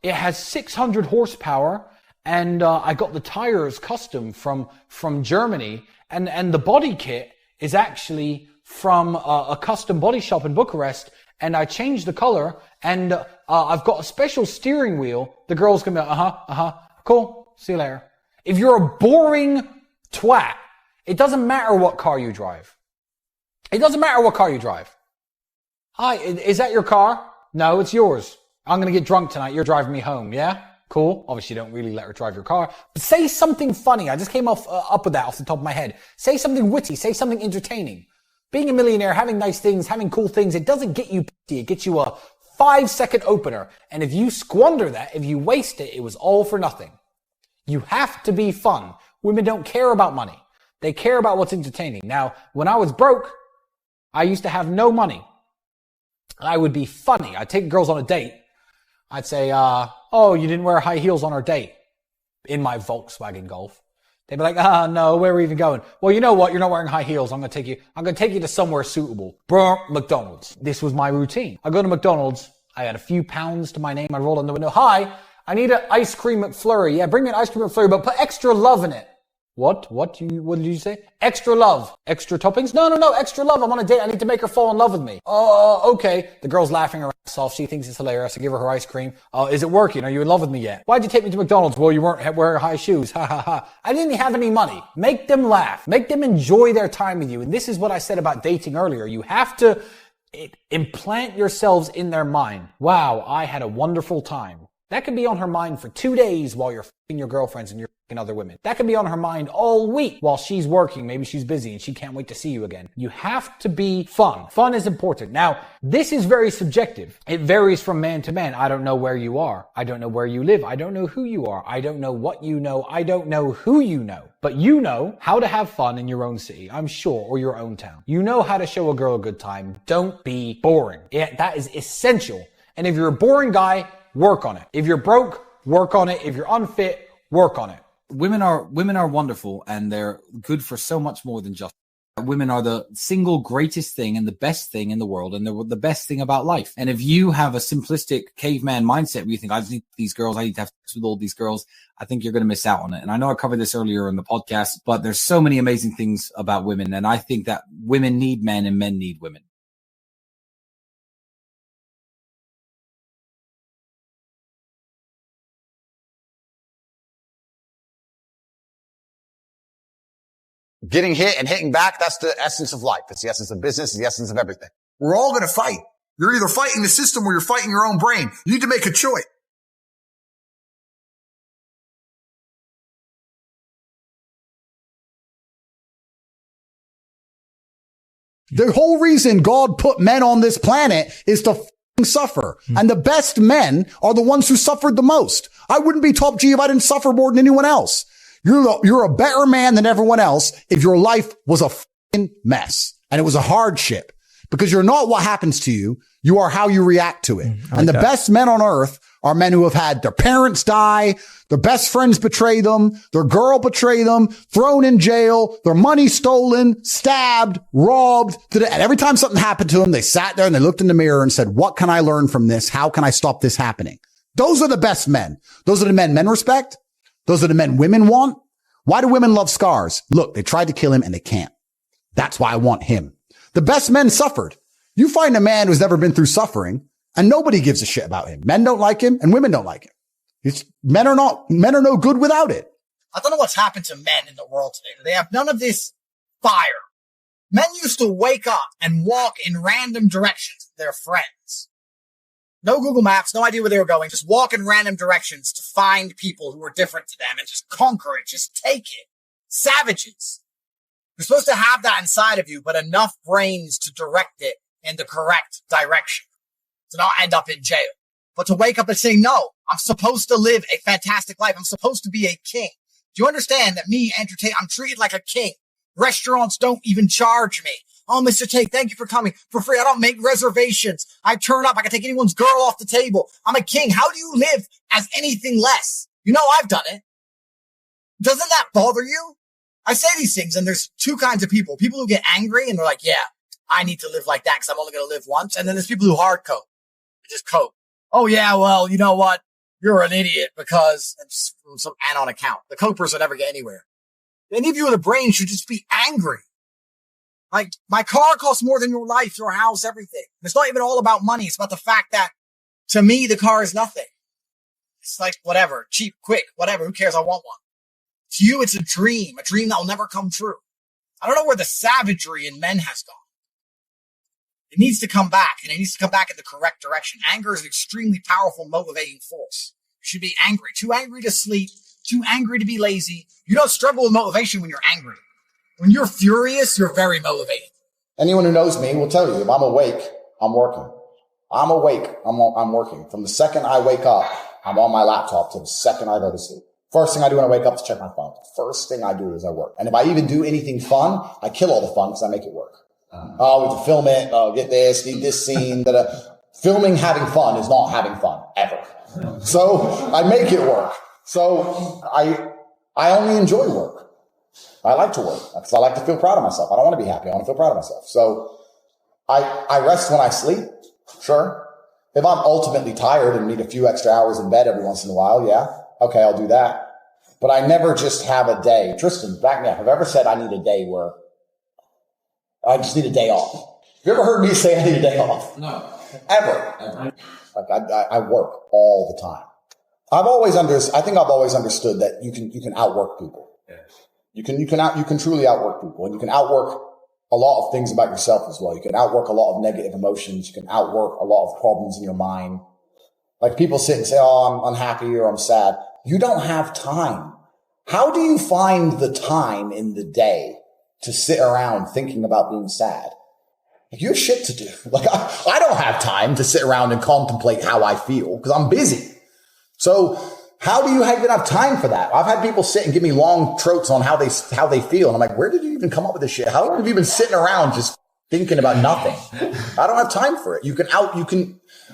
It has 600 horsepower and I got the tires custom from Germany and the body kit is actually from a custom body shop in Bucharest and I changed the color and I've got a special steering wheel. The girl's gonna be cool, see you later. If you're a boring twat, it doesn't matter what car you drive. It doesn't matter what car you drive. Hi, is that your car? No, it's yours. I'm gonna get drunk tonight. You're driving me home, yeah? Cool. Obviously, you don't really let her drive your car. But say something funny. I just came up with that off the top of my head. Say something witty. Say something entertaining. Being a millionaire, having nice things, having cool things, it doesn't get you pussy. It gets you a 5-second opener. And if you squander that, if you waste it, it was all for nothing. You have to be fun. Women don't care about money. They care about what's entertaining. Now, when I was broke, I used to have no money. I would be funny. I'd take girls on a date. I'd say, oh, you didn't wear high heels on our date in my Volkswagen Golf. They'd be like, no, where are we even going? Well, you know what? You're not wearing high heels. I'm going to take you to somewhere suitable. McDonald's. This was my routine. I go to McDonald's. I had a few pounds to my name. I roll in the window. Hi, I need an ice cream McFlurry. Yeah, bring me an ice cream McFlurry, but put extra love in it. What did you say? Extra love. Extra toppings? No, extra love. I'm on a date. I need to make her fall in love with me. Oh, okay. The girl's laughing her ass off. She thinks it's hilarious. I give her ice cream. Is it working? Are you in love with me yet? Why'd you take me to McDonald's? Well, you weren't wearing high shoes. Ha ha ha. I didn't have any money. Make them laugh. Make them enjoy their time with you. And this is what I said about dating earlier. You have to implant yourselves in their mind. Wow, I had a wonderful time. That could be on her mind for 2 days while you're f***ing your girlfriends and you're f***ing other women. That could be on her mind all week while she's working. Maybe she's busy and she can't wait to see you again. You have to be fun. Fun is important. Now, this is very subjective. It varies from man to man. I don't know where you are. I don't know where you live. I don't know who you are. I don't know what you know. I don't know who you know. But you know how to have fun in your own city, I'm sure, or your own town. You know how to show a girl a good time. Don't be boring. That is essential. And if you're a boring guy, work on it. If you're broke, work on it. If you're unfit, work on it. Women are wonderful and they're good for so much more than just. Women are the single greatest thing and the best thing in the world, and they're the best thing about life. And if you have a simplistic caveman mindset where you think, I just need these girls, I need to have sex with all these girls, I think you're going to miss out on it. And I know I covered this earlier in the podcast, but there's so many amazing things about women. And I think that women need men and men need women. Getting hit and hitting back, that's the essence of life. It's the essence of business. It's the essence of everything. We're all going to fight. You're either fighting the system or you're fighting your own brain. You need to make a choice. The whole reason God put men on this planet is to suffer. And the best men are the ones who suffered the most. I wouldn't be top G if I didn't suffer more than anyone else. You're a better man than everyone else if your life was a mess and it was a hardship, because you're not what happens to you. You are how you react to it. And the best men on earth are men who have had their parents die, their best friends betray them, their girl betray them, thrown in jail, their money stolen, stabbed, robbed. And every time something happened to them, they sat there and they looked in the mirror and said, what can I learn from this? How can I stop this happening? Those are the best men. Those are the men respect. Those are the men women want. Why do women love scars? Look, they tried to kill him and they can't. That's why I want him. The best men suffered. You find a man who's never been through suffering and nobody gives a shit about him. Men don't like him and women don't like him. Men are no good without it. I don't know what's happened to men in the world today. They have none of this fire. Men used to wake up and walk in random directions with their friends. No Google Maps, no idea where they were going. Just walk in random directions to find people who were different to them and just conquer it. Just take it. Savages. You're supposed to have that inside of you, but enough brains to direct it in the correct direction to not end up in jail. But to wake up and say, no, I'm supposed to live a fantastic life. I'm supposed to be a king. Do you understand that me, Andrew Tate, I'm treated like a king? Restaurants don't even charge me. Oh, Mr. Tate, thank you for coming for free. I don't make reservations. I turn up. I can take anyone's girl off the table. I'm a king. How do you live as anything less? You know, I've done it. Doesn't that bother you? I say these things and there's two kinds of people. People who get angry and they're like, yeah, I need to live like that because I'm only going to live once. And then there's people who hard code. They just code. Oh, yeah, well, you know what? You're an idiot because it's from some anon account. The code person never get anywhere. Any of you with a brain should just be angry. Like, my car costs more than your life, your house, everything. And it's not even all about money. It's about the fact that, to me, the car is nothing. It's like, whatever, cheap, quick, whatever. Who cares? I want one. To you, it's a dream that will never come true. I don't know where the savagery in men has gone. It needs to come back, and it needs to come back in the correct direction. Anger is an extremely powerful motivating force. You should be angry. Too angry to sleep, too angry to be lazy. You don't struggle with motivation when you're angry. When you're furious, you're very motivated. Anyone who knows me will tell you, if I'm awake, I'm working. I'm awake, I'm working. From the second I wake up, I'm on my laptop to the second I go to sleep. First thing I do when I wake up is check my phone. First thing I do is I work. And if I even do anything fun, I kill all the fun because I make it work. Oh, we have to film it. Oh, get this, need this scene. Filming having fun is not having fun ever. So I make it work. So I only enjoy work. I like to work because I like to feel proud of myself. I don't want to be happy. I want to feel proud of myself. So I rest when I sleep. Sure. If I'm ultimately tired and need a few extra hours in bed every once in a while, yeah. Okay, I'll do that. But I never just have a day. Tristan, back me up. Have I ever said I need a day where I just need a day off? Have you ever heard me say I need a day off? No. Ever. Like I work all the time. I think I've always understood that you can outwork people. Yes. You can truly outwork people, and you can outwork a lot of things about yourself as well. You can outwork a lot of negative emotions. You can outwork a lot of problems in your mind. Like people sit and say, oh, I'm unhappy or I'm sad. You don't have time. How do you find the time in the day to sit around thinking about being sad? Like, you have shit to do. Like I don't have time to sit around and contemplate how I feel because I'm busy. So how do you even have time for that? I've had people sit and give me long trotes on how they feel. And I'm like, where did you even come up with this shit? How long have you been sitting around just thinking about nothing? I don't have time for it.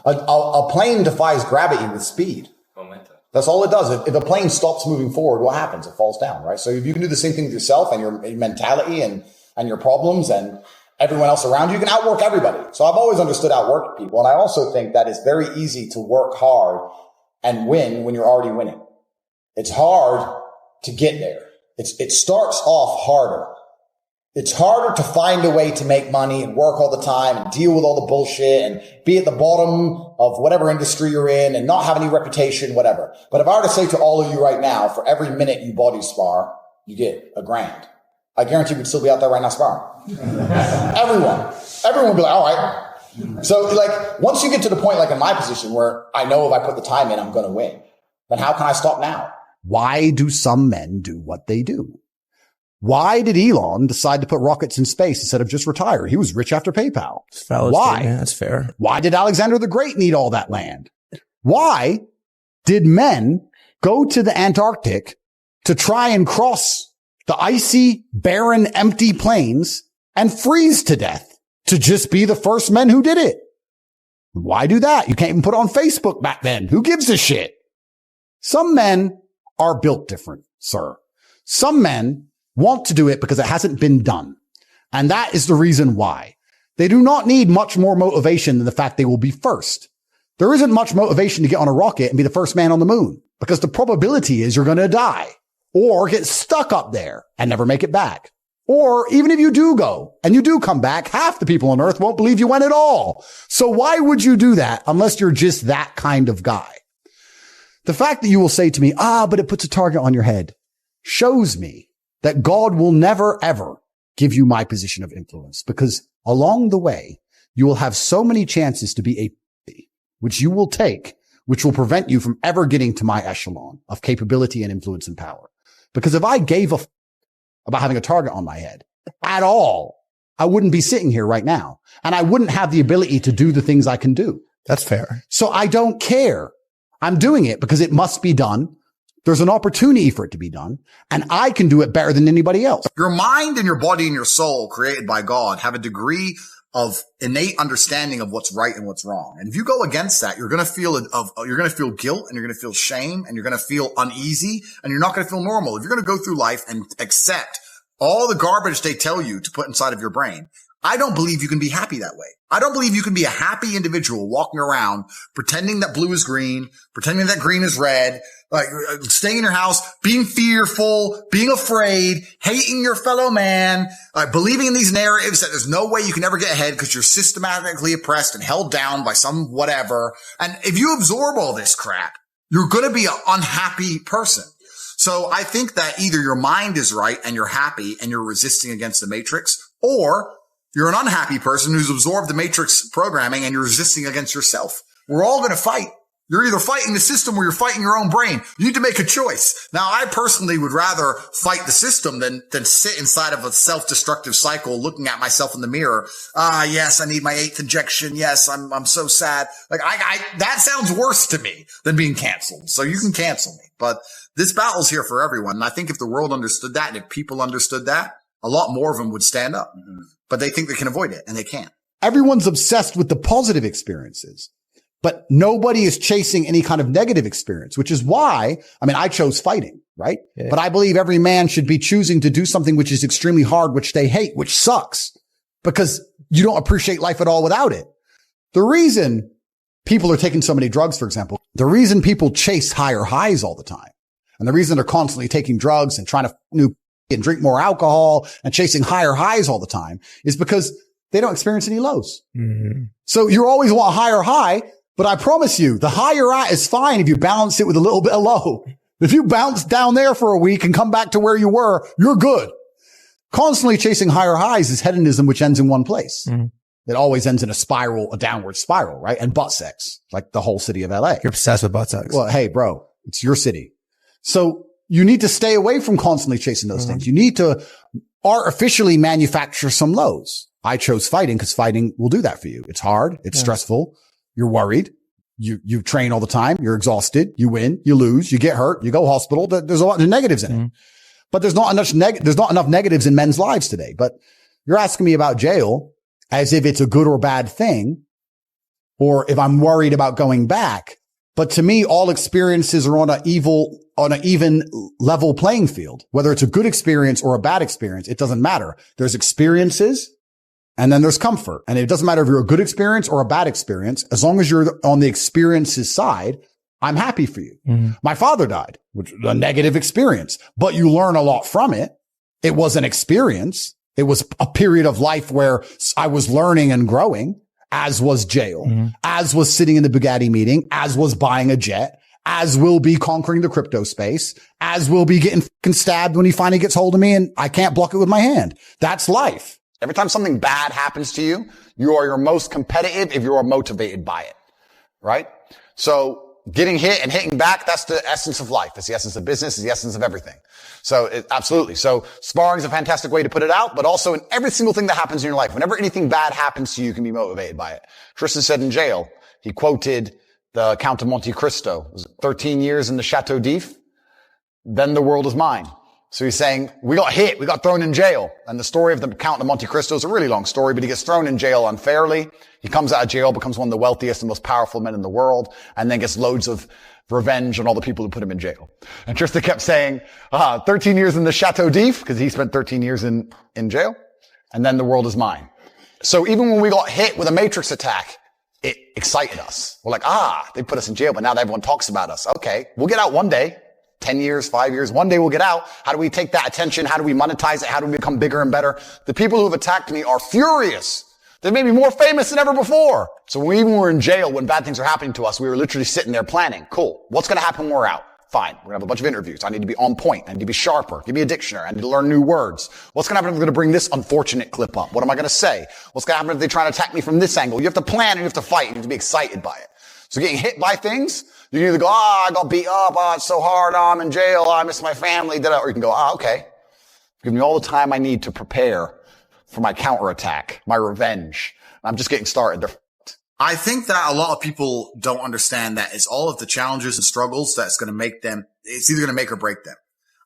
A plane defies gravity with speed. Momentum. That's all it does. If a plane stops moving forward, what happens? It falls down, right? So if you can do the same thing with yourself and your mentality and your problems and everyone else around you, you can outwork everybody. So I've always understood outwork people. And I also think that it's very easy to work hard and win when you're already winning. It's hard to get there. It starts off harder. It's harder to find a way to make money and work all the time and deal with all the bullshit and be at the bottom of whatever industry you're in and not have any reputation, whatever. But if I were to say to all of you right now, for every minute you body spar, you get $1,000. I guarantee we'd still be out there right now sparring. Everyone would be like, all right. So like, once you get to the point, like in my position where I know if I put the time in, I'm going to win, then how can I stop now? Why do some men do what they do? Why did Elon decide to put rockets in space instead of just retire? He was rich after PayPal. It's valid Why? statement. That's fair. Why did Alexander the Great need all that land? Why did men go to the Antarctic to try and cross the icy, barren, empty plains and freeze to death to just be the first men who did it? Why do that? You can't even put it on Facebook back then. Who gives a shit? Some men are built different, sir. Some men want to do it because it hasn't been done. And that is the reason why. They do not need much more motivation than the fact they will be first. There isn't much motivation to get on a rocket and be the first man on the moon because the probability is you're going to die or get stuck up there and never make it back. Or even if you do go and you do come back, half the people on earth won't believe you went at all. So why would you do that unless you're just that kind of guy? The fact that you will say to me, but it puts a target on your head shows me that God will never, ever give you my position of influence because along the way, you will have so many chances to be a which you will take, which will prevent you from ever getting to my echelon of capability and influence and power. Because if I gave about having a target on my head at all, I wouldn't be sitting here right now and I wouldn't have the ability to do the things I can do. That's fair. So I don't care. I'm doing it because it must be done. There's an opportunity for it to be done and I can do it better than anybody else. Your mind and your body and your soul created by God have a degree of innate understanding of what's right and what's wrong. And if you go against that, you're going to feel guilt and you're going to feel shame and you're going to feel uneasy and you're not going to feel normal. If you're going to go through life and accept all the garbage they tell you to put inside of your brain, I don't believe you can be happy that way. I don't believe you can be a happy individual walking around pretending that blue is green, pretending that green is red, like staying in your house, being fearful, being afraid, hating your fellow man, believing in these narratives that there's no way you can ever get ahead because you're systematically oppressed and held down by some whatever. And if you absorb all this crap, you're going to be an unhappy person. So I think that either your mind is right and you're happy and you're resisting against the matrix, or you're an unhappy person who's absorbed the matrix programming and you're resisting against yourself. We're all going to fight. You're either fighting the system or you're fighting your own brain. You need to make a choice. Now, I personally would rather fight the system than sit inside of a self-destructive cycle looking at myself in the mirror. Yes, I need my 8th injection. Yes, I'm so sad. Like that sounds worse to me than being canceled. So you can cancel me, but this battle's here for everyone. And I think if the world understood that and if people understood that, a lot more of them would stand up, but they think they can avoid it and they can't. Everyone's obsessed with the positive experiences, but nobody is chasing any kind of negative experience, which is why, I chose fighting, right? Yeah. But I believe every man should be choosing to do something which is extremely hard, which they hate, which sucks because you don't appreciate life at all without it. The reason people are taking so many drugs, for example, the reason people chase higher highs all the time and the reason they're constantly taking drugs and trying to and drink more alcohol and chasing higher highs all the time is because they don't experience any lows. Mm-hmm. So you always want a higher high, but I promise you the higher high is fine if you balance it with a little bit of low. If you bounce down there for a week and come back to where you were, you're good. Constantly chasing higher highs is hedonism, which ends in one place. Mm-hmm. It always ends in a downward spiral, right? And butt sex, like the whole city of LA. You're obsessed with butt sex. Well, hey, bro, it's your city. So you need to stay away from constantly chasing those things. You need to artificially manufacture some lows. I chose fighting because fighting will do that for you. It's hard. It's stressful. You're worried. You train all the time. You're exhausted. You win. You lose. You get hurt. You go hospital. There's a lot of negatives in it, but there's not enough negatives in men's lives today. But you're asking me about jail as if it's a good or bad thing, or if I'm worried about going back. But to me, all experiences are on an even level playing field. Whether it's a good experience or a bad experience, it doesn't matter. There's experiences and then there's comfort. And it doesn't matter if you're a good experience or a bad experience. As long as you're on the experiences side, I'm happy for you. Mm-hmm. My father died, which was a negative experience, but you learn a lot from it. It was an experience. It was a period of life where I was learning and growing. As was jail, as was sitting in the Bugatti meeting, as was buying a jet, as will be conquering the crypto space, as will be getting fucking stabbed when he finally gets hold of me and I can't block it with my hand. That's life. Every time something bad happens to you, you are your most competitive if you are motivated by it, right? So getting hit and hitting back, that's the essence of life. It's the essence of business. It's the essence of everything. So absolutely. So sparring is a fantastic way to put it out, but also in every single thing that happens in your life, whenever anything bad happens to you, you can be motivated by it. Tristan said in jail, he quoted the Count of Monte Cristo. Was it 13 years in the Chateau d'If? Then the world is mine. So he's saying, we got hit, we got thrown in jail. And the story of the Count of Monte Cristo is a really long story, but he gets thrown in jail unfairly. He comes out of jail, becomes one of the wealthiest and most powerful men in the world, and then gets loads of revenge on all the people who put him in jail. And Tristan kept saying, 13 years in the Chateau d'If, because he spent 13 years in jail, and then the world is mine. So even when we got hit with a matrix attack, it excited us. We're like, they put us in jail, but now everyone talks about us. Okay, we'll get out one day. 10 years, 5 years, one day we'll get out. How do we take that attention? How do we monetize it? How do we become bigger and better? The people who have attacked me are furious. They made me more famous than ever before. So when we were in jail, when bad things were happening to us, we were literally sitting there planning. Cool. What's going to happen when we're out? Fine. We're going to have a bunch of interviews. I need to be on point. I need to be sharper. Give me a dictionary. I need to learn new words. What's going to happen if I'm going to bring this unfortunate clip up? What am I going to say? What's going to happen if they try to attack me from this angle? You have to plan and you have to fight. You have to be excited by it. So getting hit by things, you can either go, I got beat up. It's so hard. I'm in jail. I miss my family. Or you can go, okay. Give me all the time I need to prepare for my counterattack, my revenge. I'm just getting started. I think that a lot of people don't understand that it's all of the challenges and struggles that's going to make them, it's either going to make or break them.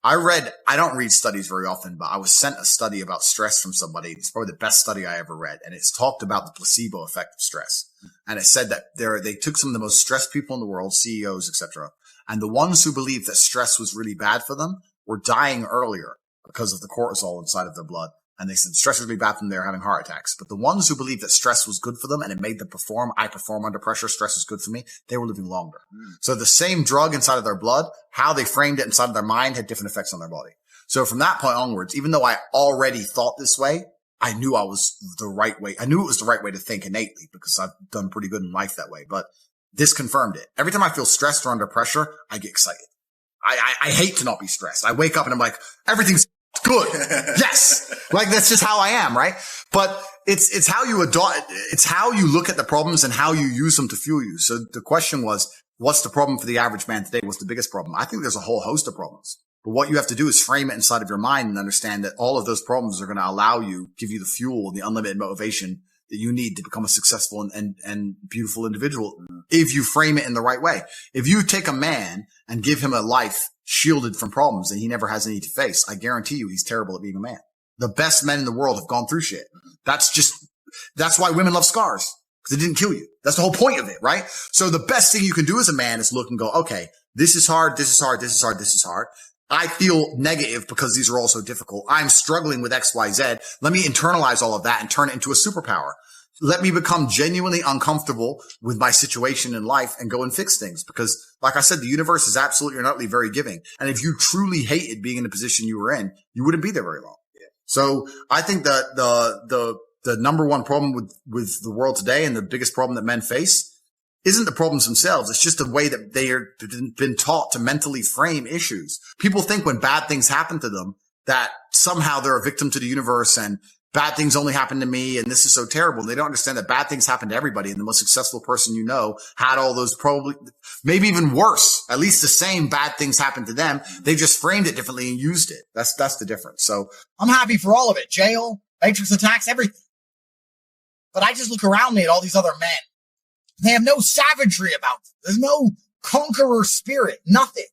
I don't read studies very often, but I was sent a study about stress from somebody. It's probably the best study I ever read. And it's talked about the placebo effect of stress. And it said that they took some of the most stressed people in the world, CEOs, etc. And the ones who believed that stress was really bad for them were dying earlier because of the cortisol inside of their blood. And they said stress was really bad for them. They were having heart attacks. But the ones who believed that stress was good for them and it made them perform, I perform under pressure, stress is good for me, they were living longer. So the same drug inside of their blood, how they framed it inside of their mind had different effects on their body. So from that point onwards, even though I already thought this way, I knew I was the right way. I knew it was the right way to think innately because I've done pretty good in life that way. But this confirmed it. Every time I feel stressed or under pressure, I get excited. I hate to not be stressed. I wake up and I'm like, everything's good. Yes. Like that's just how I am, right? But it's how you adopt, it's how you look at the problems and how you use them to fuel you. So the question was, what's the problem for the average man today? What's the biggest problem? I think there's a whole host of problems. But what you have to do is frame it inside of your mind and understand that all of those problems are going to allow you, give you the fuel, the unlimited motivation that you need to become a successful and beautiful individual if you frame it in the right way. If you take a man and give him a life shielded from problems that he never has any to face, I guarantee you he's terrible at being a man. The best men in the world have gone through shit. That's why women love scars, because it didn't kill you. That's the whole point of it, right? So the best thing you can do as a man is look and go, okay, this is hard, this is hard, this is hard, this is hard. I feel negative because these are all so difficult. I'm struggling with X, Y, Z. Let me internalize all of that and turn it into a superpower. Let me become genuinely uncomfortable with my situation in life and go and fix things. Because like I said, the universe is absolutely and utterly very giving. And if you truly hated being in the position you were in, you wouldn't be there very long. Yeah. So I think that the number one problem with the world today and the biggest problem that men face isn't the problems themselves. It's just the way that they are been taught to mentally frame issues. People think when bad things happen to them that somehow they're a victim to the universe and bad things only happen to me and this is so terrible. And they don't understand that bad things happen to everybody. And the most successful person you know had all those probably, maybe even worse, at least the same bad things happened to them. They just framed it differently and used it. That's the difference. So I'm happy for all of it. Jail, matrix attacks, everything. But I just look around me at all these other men. They have no savagery about them. There's no conqueror spirit, nothing.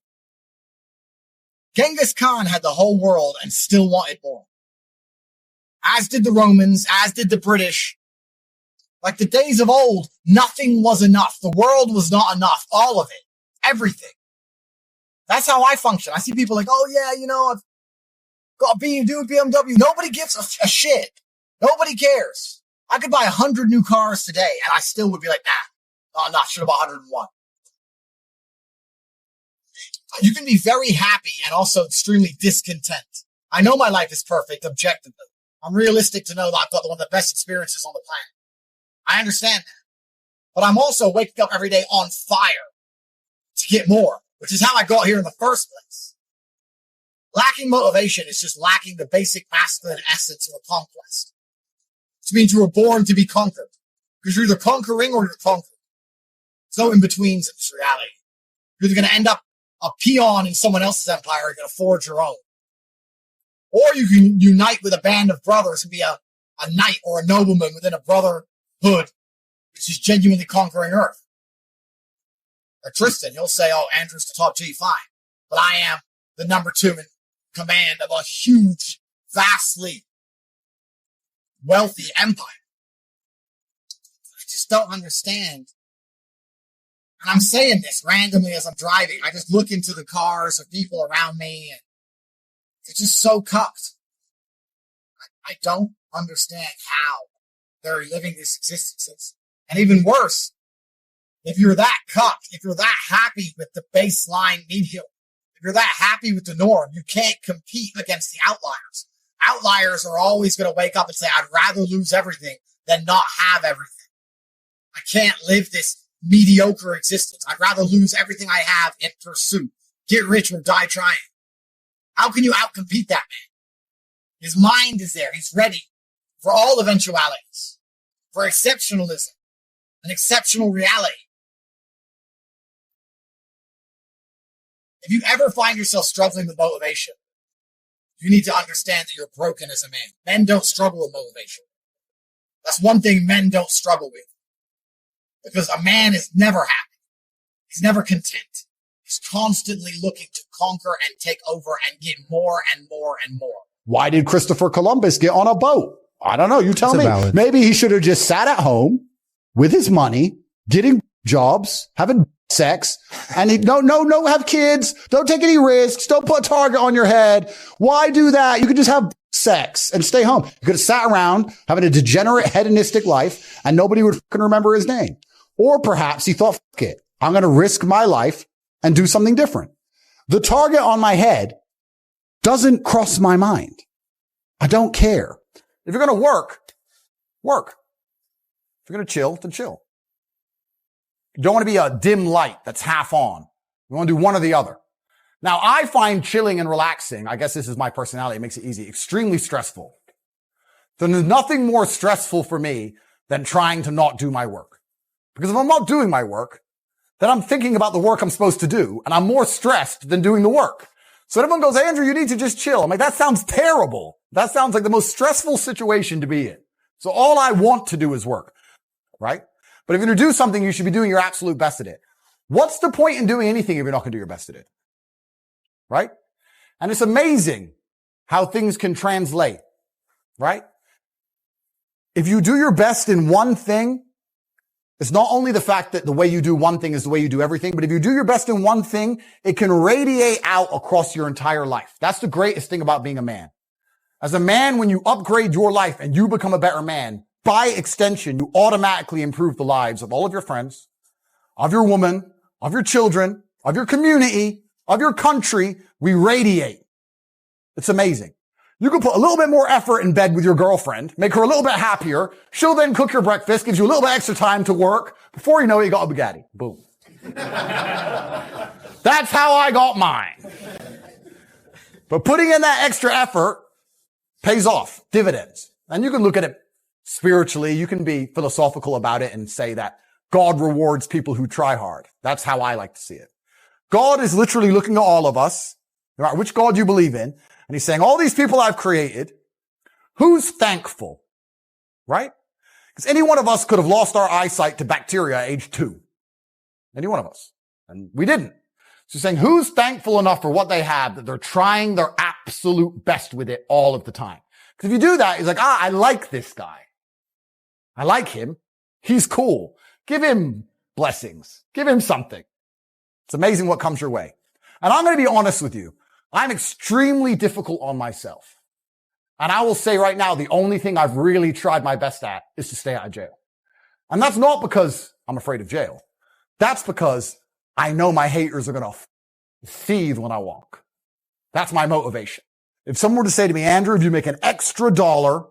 Genghis Khan had the whole world and still wanted more. As did the Romans, as did the British. Like the days of old, nothing was enough. The world was not enough. All of it. Everything. That's how I function. I see people like, oh yeah, you know, I've got a BMW. Nobody gives a shit. Nobody cares. I could buy 100 new cars today and I still would be like, should have bought 101. You can be very happy and also extremely discontent. I know my life is perfect objectively. I'm realistic to know that I've got one of the best experiences on the planet. I understand that. But I'm also waking up every day on fire to get more, which is how I got here in the first place. Lacking motivation is just lacking the basic masculine essence of a conquest. It means you were born to be conquered. Because you're either conquering or you're conquered. There's no in-betweens in this reality. You're either going to end up a peon in someone else's empire, or you're going to forge your own. Or you can unite with a band of brothers and be a knight or a nobleman within a brotherhood, which is genuinely conquering Earth. Or Tristan, he'll say, oh, Andrew's the top G, fine. But I am the number 2 in command of a huge, vastly wealthy empire. I just don't understand. And I'm saying this randomly as I'm driving. I just look into the cars of people around me and they're just so cucked. I don't understand how they're living these existences. And even worse, if you're that cucked, if you're that happy with the baseline medium, if you're that happy with the norm, you can't compete against the outliers. Outliers are always going to wake up and say, I'd rather lose everything than not have everything. I can't live this mediocre existence. I'd rather lose everything I have in pursuit. Get rich or die trying. How can you outcompete that man? His mind is there. He's ready for all eventualities, for exceptionalism, an exceptional reality. If you ever find yourself struggling with motivation, you need to understand that you're broken as a man. Men don't struggle with motivation. That's one thing men don't struggle with. Because a man is never happy. He's never content. He's constantly looking to conquer and take over and get more and more and more. Why did Christopher Columbus get on a boat? I don't know. You tell me. Maybe he should have just sat at home with his money, getting jobs, having sex, and no, have kids. Don't take any risks. Don't put a target on your head. Why do that? You could just have sex and stay home. You could have sat around having a degenerate hedonistic life and nobody would fucking remember his name. Or perhaps he thought, fuck it, I'm going to risk my life and do something different. The target on my head doesn't cross my mind. I don't care. If you're going to work. If you're going to chill, then chill. You don't want to be a dim light that's half on. You want to do one or the other. Now, I find chilling and relaxing, I guess this is my personality, it makes it easy, extremely stressful. There's nothing more stressful for me than trying to not do my work. Because if I'm not doing my work, then I'm thinking about the work I'm supposed to do, and I'm more stressed than doing the work. So everyone goes, Andrew, you need to just chill. I'm like, that sounds terrible. That sounds like the most stressful situation to be in. So all I want to do is work, right? But if you're going to do something, you should be doing your absolute best at it. What's the point in doing anything if you're not going to do your best at it? Right? And it's amazing how things can translate, right? If you do your best in one thing, it's not only the fact that the way you do one thing is the way you do everything, but if you do your best in one thing, it can radiate out across your entire life. That's the greatest thing about being a man. As a man, when you upgrade your life and you become a better man, by extension, you automatically improve the lives of all of your friends, of your woman, of your children, of your community, of your country. We radiate. It's amazing. You can put a little bit more effort in bed with your girlfriend, make her a little bit happier. She'll then cook your breakfast, gives you a little bit extra time to work. Before you know it, you got a Bugatti. Boom. That's how I got mine. But putting in that extra effort pays off, dividends. And you can look at it spiritually. You can be philosophical about it and say that God rewards people who try hard. That's how I like to see it. God is literally looking at all of us, no matter which God you believe in, and he's saying, all these people I've created, who's thankful? Right? Because any one of us could have lost our eyesight to bacteria at age 2. Any one of us. And we didn't. So he's saying, who's thankful enough for what they have that they're trying their absolute best with it all of the time? Because if you do that, he's like, I like this guy. I like him. He's cool. Give him blessings. Give him something. It's amazing what comes your way. And I'm going to be honest with you. I'm extremely difficult on myself. And I will say right now, the only thing I've really tried my best at is to stay out of jail. And that's not because I'm afraid of jail. That's because I know my haters are going to seethe when I walk. That's my motivation. If someone were to say to me, Andrew, if you make an extra $1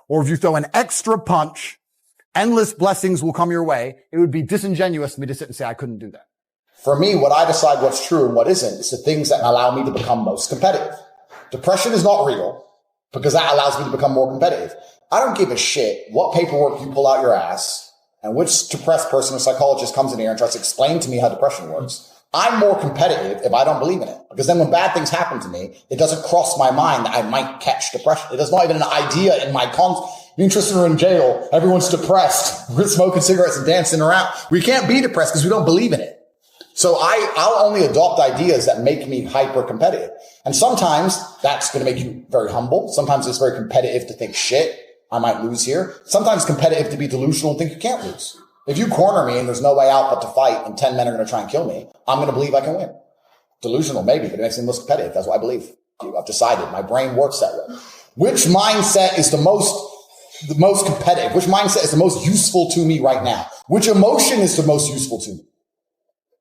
or if you throw an extra punch, endless blessings will come your way, it would be disingenuous for me to sit and say I couldn't do that. For me, what I decide what's true and what isn't is the things that allow me to become most competitive. Depression is not real because that allows me to become more competitive. I don't give a shit what paperwork you pull out your ass and which depressed person or psychologist comes in here and tries to explain to me how depression works. I'm more competitive if I don't believe in it, because then when bad things happen to me, it doesn't cross my mind that I might catch depression. It is not even an idea in my me and Tristan are in jail. Everyone's depressed. We're smoking cigarettes and dancing around. We can't be depressed because we don't believe in it. So I'll only adopt ideas that make me hyper competitive. And sometimes that's going to make you very humble. Sometimes it's very competitive to think, shit, I might lose here. Sometimes competitive to be delusional and think you can't lose. If you corner me and there's no way out but to fight and 10 men are going to try and kill me, I'm going to believe I can win. Delusional, maybe, but it makes me most competitive. That's what I believe. I've decided. My brain works that way. Which mindset is the most competitive? Which mindset is the most useful to me right now? Which emotion is the most useful to me?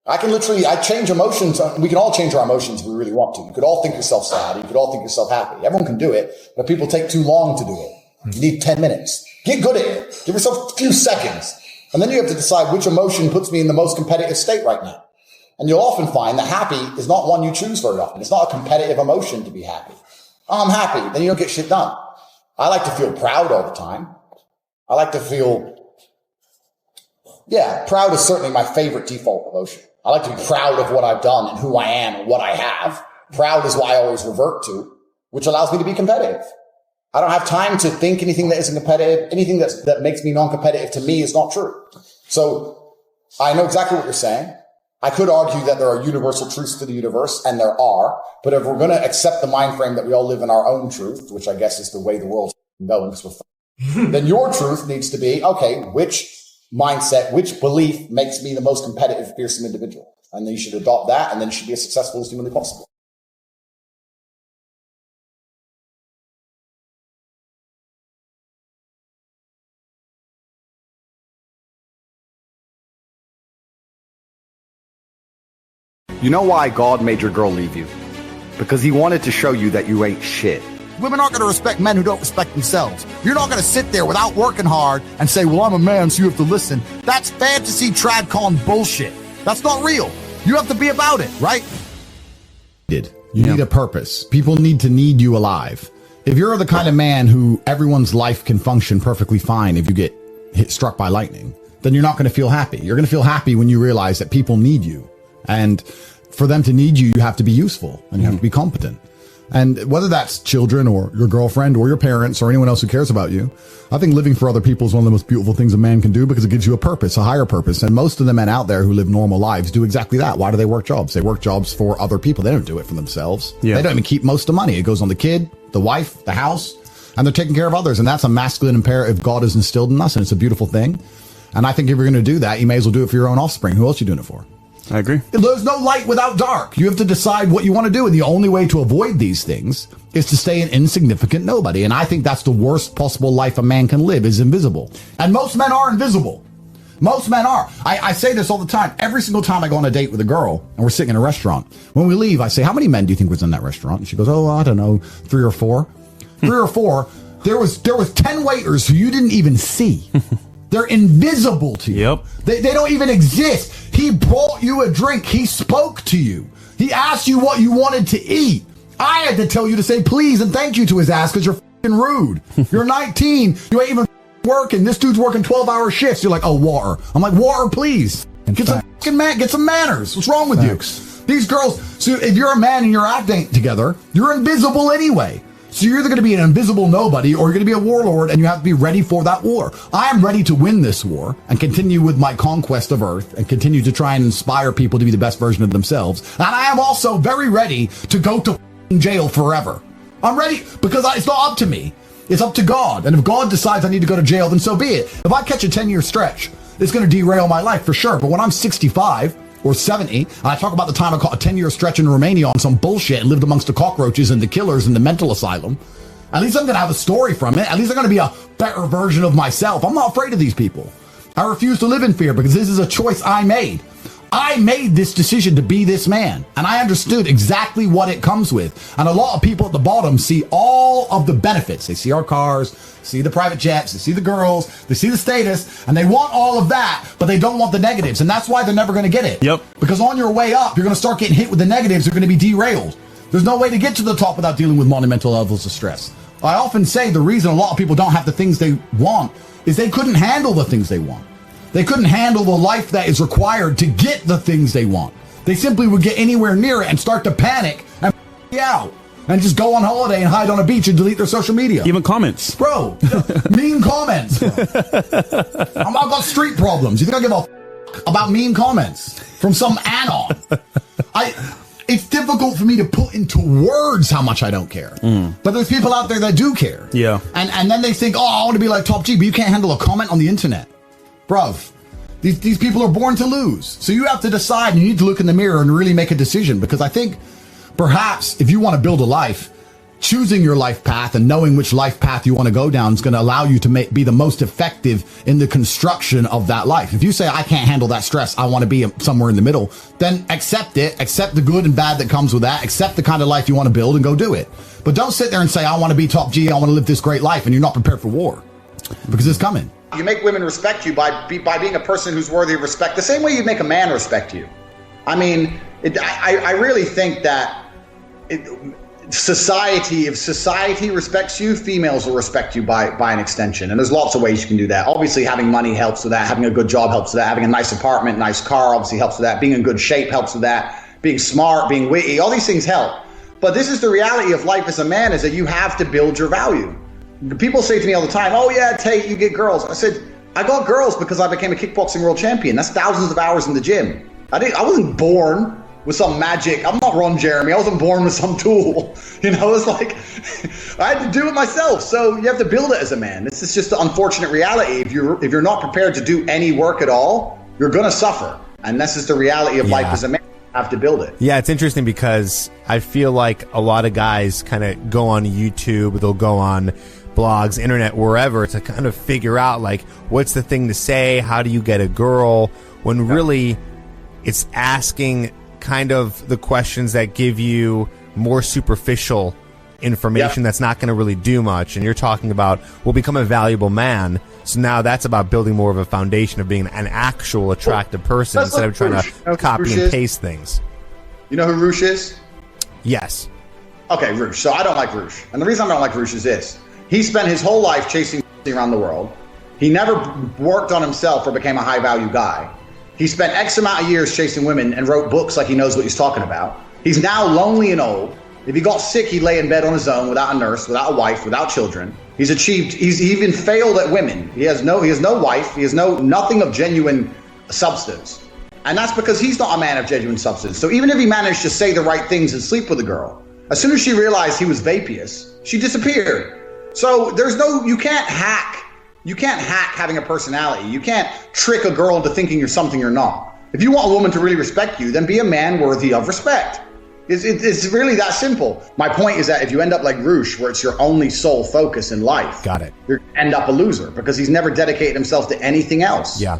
I change emotions. We can all change our emotions if we really want to. You could all think yourself sad. You could all think yourself happy. Everyone can do it, but people take too long to do it. You need 10 minutes. Get good at it. Give yourself a few seconds. And then you have to decide which emotion puts me in the most competitive state right now. And you'll often find that happy is not one you choose very often. It's not a competitive emotion to be happy. Oh, I'm happy. Then you don't get shit done. I like to feel proud all the time. I like to feel, proud is certainly my favorite default emotion. I like to be proud of what I've done and who I am and what I have. Proud is what I always revert to, which allows me to be competitive. I don't have time to think anything that isn't competitive. Anything that makes me non-competitive to me is not true. So I know exactly what you're saying. I could argue that there are universal truths to the universe, and there are. But if we're going to accept the mind frame that we all live in our own truth, which I guess is the way the world's going, then your truth needs to be, okay, which mindset, which belief makes me the most competitive, fearsome individual? And then you should adopt that, and then you should be as successful as humanly possible. You know why God made your girl leave you? Because he wanted to show you that you ain't shit. Women aren't going to respect men who don't respect themselves. You're not going to sit there without working hard and say, well, I'm a man, so you have to listen. That's fantasy tradcon bullshit. That's not real. You have to be about it, right? You need a purpose. People need to need you alive. If you're the kind of man who everyone's life can function perfectly fine if you get struck by lightning, then you're not going to feel happy. You're going to feel happy when you realize that people need you. And for them to need you, you have to be useful and you have to be competent. And whether that's children or your girlfriend or your parents or anyone else who cares about you, I think living for other people is one of the most beautiful things a man can do because it gives you a purpose, a higher purpose. And most of the men out there who live normal lives do exactly that. Why do they work jobs? They work jobs for other people. They don't do it for themselves. They don't even keep most of the money. It goes on the kid, the wife, the house, and they're taking care of others. And that's a masculine imperative God has instilled in us. And it's a beautiful thing. And I think if you're going to do that, you may as well do it for your own offspring. Who else are you doing it for? I agree. There's no light without dark. You have to decide what you want to do. And the only way to avoid these things is to stay an insignificant nobody. And I think that's the worst possible life a man can live, is invisible. And most men are invisible. Most men are. I say this all the time. Every single time I go on a date with a girl and we're sitting in a restaurant, when we leave, I say, how many men do you think was in that restaurant? And she goes, oh, I don't know, 3 or 4. 3 or 4. There was 10 waiters who you didn't even see. They're invisible to you. Yep. They don't even exist. He brought you a drink. He spoke to you. He asked you what you wanted to eat. I had to tell you to say please and thank you to his ass because you're f***ing rude. You're 19. You ain't even working. This dude's working 12-hour shifts. You're like, oh, water. I'm like, water, please. Get some manners. What's wrong with you? These girls, so if you're a man and you're acting together, you're invisible anyway. So you're either going to be an invisible nobody or you're going to be a warlord and you have to be ready for that war. I am ready to win this war and continue with my conquest of Earth and continue to try and inspire people to be the best version of themselves. And I am also very ready to go to jail forever. I'm ready because it's not up to me. It's up to God. And if God decides I need to go to jail, then so be it. If I catch a 10-year stretch, it's going to derail my life for sure. But when I'm 65... or 70, and I talk about the time I caught a 10-year stretch in Romania on some bullshit and lived amongst the cockroaches and the killers in the mental asylum, at least I'm going to have a story from it. At least I'm going to be a better version of myself. I'm not afraid of these people. I refuse to live in fear because this is a choice I made. I made this decision to be this man, and I understood exactly what it comes with. And a lot of people at the bottom see all of the benefits. They see our cars, see the private jets, they see the girls, they see the status, and they want all of that, but they don't want the negatives. And that's why they're never going to get it. Yep. Because on your way up, you're going to start getting hit with the negatives. You're going to be derailed. There's no way to get to the top without dealing with monumental levels of stress. I often say the reason a lot of people don't have the things they want is they couldn't handle the things they want. They couldn't handle the life that is required to get the things they want. They simply would get anywhere near it and start to panic and out and just go on holiday and hide on a beach and delete their social media. Even comments. Bro, mean comments. Bro. I've got street problems. You think I give a about mean comments from some anon? It's difficult for me to put into words how much I don't care. But there's people out there that do care. Yeah. And then they think, oh, I want to be like Top G, but you can't handle a comment on the internet. Bruv, these people are born to lose. So you have to decide, and you need to look in the mirror and really make a decision, because I think perhaps if you want to build a life, choosing your life path and knowing which life path you want to go down is going to allow you to be the most effective in the construction of that life. If you say, I can't handle that stress, I want to be somewhere in the middle, then accept it, accept the good and bad that comes with that, accept the kind of life you want to build and go do it. But don't sit there and say, I want to be Top G, I want to live this great life, and you're not prepared for war, because it's coming. You make women respect you by being a person who's worthy of respect, the same way you make a man respect you. I mean, I really think that if society respects you, females will respect you by an extension. And there's lots of ways you can do that. Obviously, having money helps with that. Having a good job helps with that. Having a nice apartment, nice car obviously helps with that. Being in good shape helps with that. Being smart, being witty, all these things help. But this is the reality of life as a man, is that you have to build your value. People say to me all the time, oh yeah, Tate, you get girls. I said, I got girls because I became a kickboxing world champion. That's thousands of hours in the gym. I wasn't born with some magic. I'm not Ron Jeremy. I wasn't born with some tool. You know, it's like, I had to do it myself. So you have to build it as a man. This is just the unfortunate reality. If you're not prepared to do any work at all, you're going to suffer. And this is the reality of life as a man. You have to build it. Yeah, it's interesting because I feel like a lot of guys kind of go on YouTube, they'll go on blogs, internet, wherever, to kind of figure out, like, what's the thing to say? How do you get a girl? When really it's asking kind of the questions that give you more superficial information that's not going to really do much. And you're talking about, well, become a valuable man. So now that's about building more of a foundation of being an actual attractive person instead of trying to copy and paste things. You know who Roosh is? Yes. Okay, Roosh. So I don't like Roosh. And the reason I don't like Roosh is this. He spent his whole life chasing around the world. He never worked on himself or became a high-value guy. He spent X amount of years chasing women and wrote books like he knows what he's talking about. He's now lonely and old. If he got sick, he'd lay in bed on his own without a nurse, without a wife, without children. He's even failed at women. He has no wife. He has nothing of genuine substance. And that's because he's not a man of genuine substance. So even if he managed to say the right things and sleep with a girl, as soon as she realized he was vapious, she disappeared. So you can't hack having a personality. You can't trick a girl into thinking you're something you're not. If you want a woman to really respect you, then be a man worthy of respect. It's really that simple. My point is that if you end up like Roosh, where it's your only sole focus in life, got it, you're going to end up a loser because he's never dedicated himself to anything else. Yeah.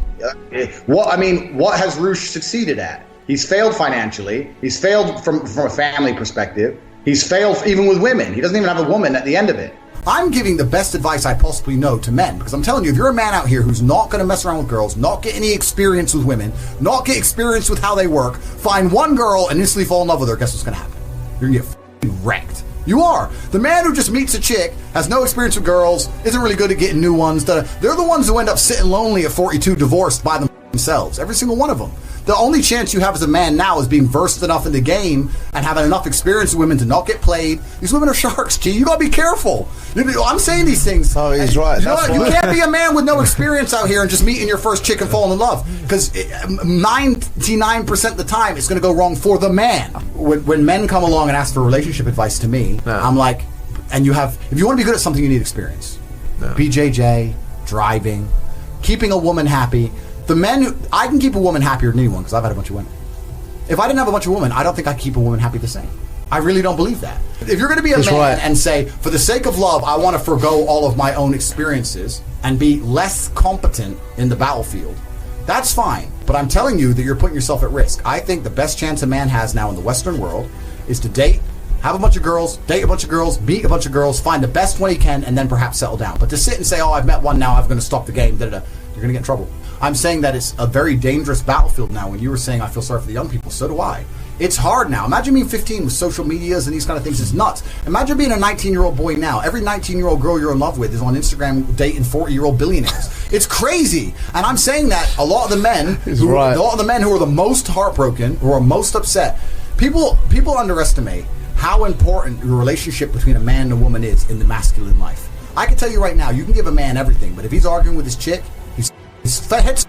What has Roosh succeeded at? He's failed financially. He's failed from a family perspective. He's failed even with women. He doesn't even have a woman at the end of it. I'm giving the best advice I possibly know to men, because I'm telling you, if you're a man out here who's not going to mess around with girls, not get any experience with women, not get experience with how they work, find one girl and instantly fall in love with her, guess what's going to happen? You're going to get wrecked. You are. The man who just meets a chick, has no experience with girls, isn't really good at getting new ones, they're the ones who end up sitting lonely at 42, divorced by themselves. Every single one of them. The only chance you have as a man now is being versed enough in the game and having enough experience with women to not get played. These women are sharks, G. You gotta be careful. I'm saying these things. Oh, he's right. You can't be a man with no experience out here and just meeting your first chick and falling in love. Because 99% of the time, it's gonna go wrong for the man. When men come along and ask for relationship advice to me, I'm like, if you want to be good at something, you need experience. BJJ, driving, keeping a woman happy. I can keep a woman happier than anyone because I've had a bunch of women. If I didn't have a bunch of women, I don't think I could keep a woman happy the same. I really don't believe that. If you're going to be a man and say, for the sake of love, I want to forego all of my own experiences and be less competent in the battlefield, that's fine. But I'm telling you that you're putting yourself at risk. I think the best chance a man has now in the Western world is to date, have a bunch of girls, date a bunch of girls, meet a bunch of girls, find the best one he can, and then perhaps settle down. But to sit and say, oh, I've met one now, I'm going to stop the game, you're going to get in trouble. I'm saying that it's a very dangerous battlefield now. When you were saying, I feel sorry for the young people, so do I. It's hard now. Imagine being 15 with social medias and these kind of things. It's nuts. Imagine being a 19-year-old boy now. Every 19-year-old girl you're in love with is on Instagram dating 40-year-old billionaires. It's crazy. And I'm saying that a lot of the men, who are the most heartbroken, who are most upset, people underestimate how important the relationship between a man and a woman is in the masculine life. I can tell you right now, you can give a man everything, but if he's arguing with his chick, his head's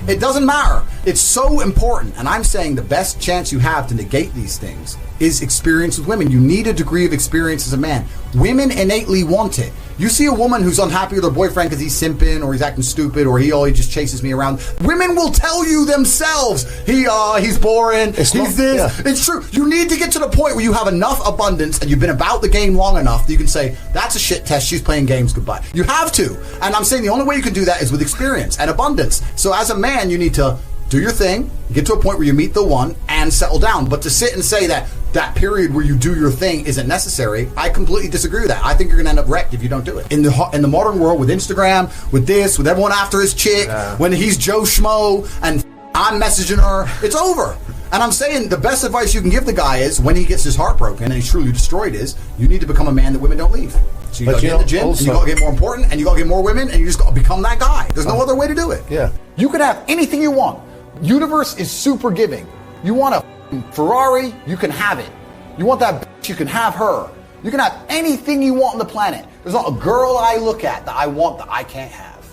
it doesn't matter. It's so important. And I'm saying the best chance you have to negate these things is experience with women. You need a degree of experience as a man. Women innately want it. You see a woman who's unhappy with her boyfriend because he's simping or he's acting stupid or he always just chases me around. Women will tell you themselves, he's boring, It's true. You need to get to the point where you have enough abundance and you've been about the game long enough that you can say, that's a shit test, she's playing games, goodbye. You have to. And I'm saying the only way you can do that is with experience and abundance. So as a man, you need to do your thing, get to a point where you meet the one and settle down. But to sit and say that period where you do your thing isn't necessary, I completely disagree with that. I think you're gonna end up wrecked if you don't do it. In the modern world, with Instagram, with everyone after his chick, when he's Joe Schmo and I'm messaging her, it's over. And I'm saying the best advice you can give the guy is when he gets his heart broken and he's truly destroyed is you need to become a man that women don't leave. So you gotta get in the gym, and you gotta get more important, and you gotta get more women, and you just gotta become that guy. There's no other way to do it. Yeah. You can have anything you want. Universe is super giving. You want a Ferrari, you can have it. You want that bitch, you can have her. You can have anything you want on the planet. There's not a girl I look at that I want that I can't have.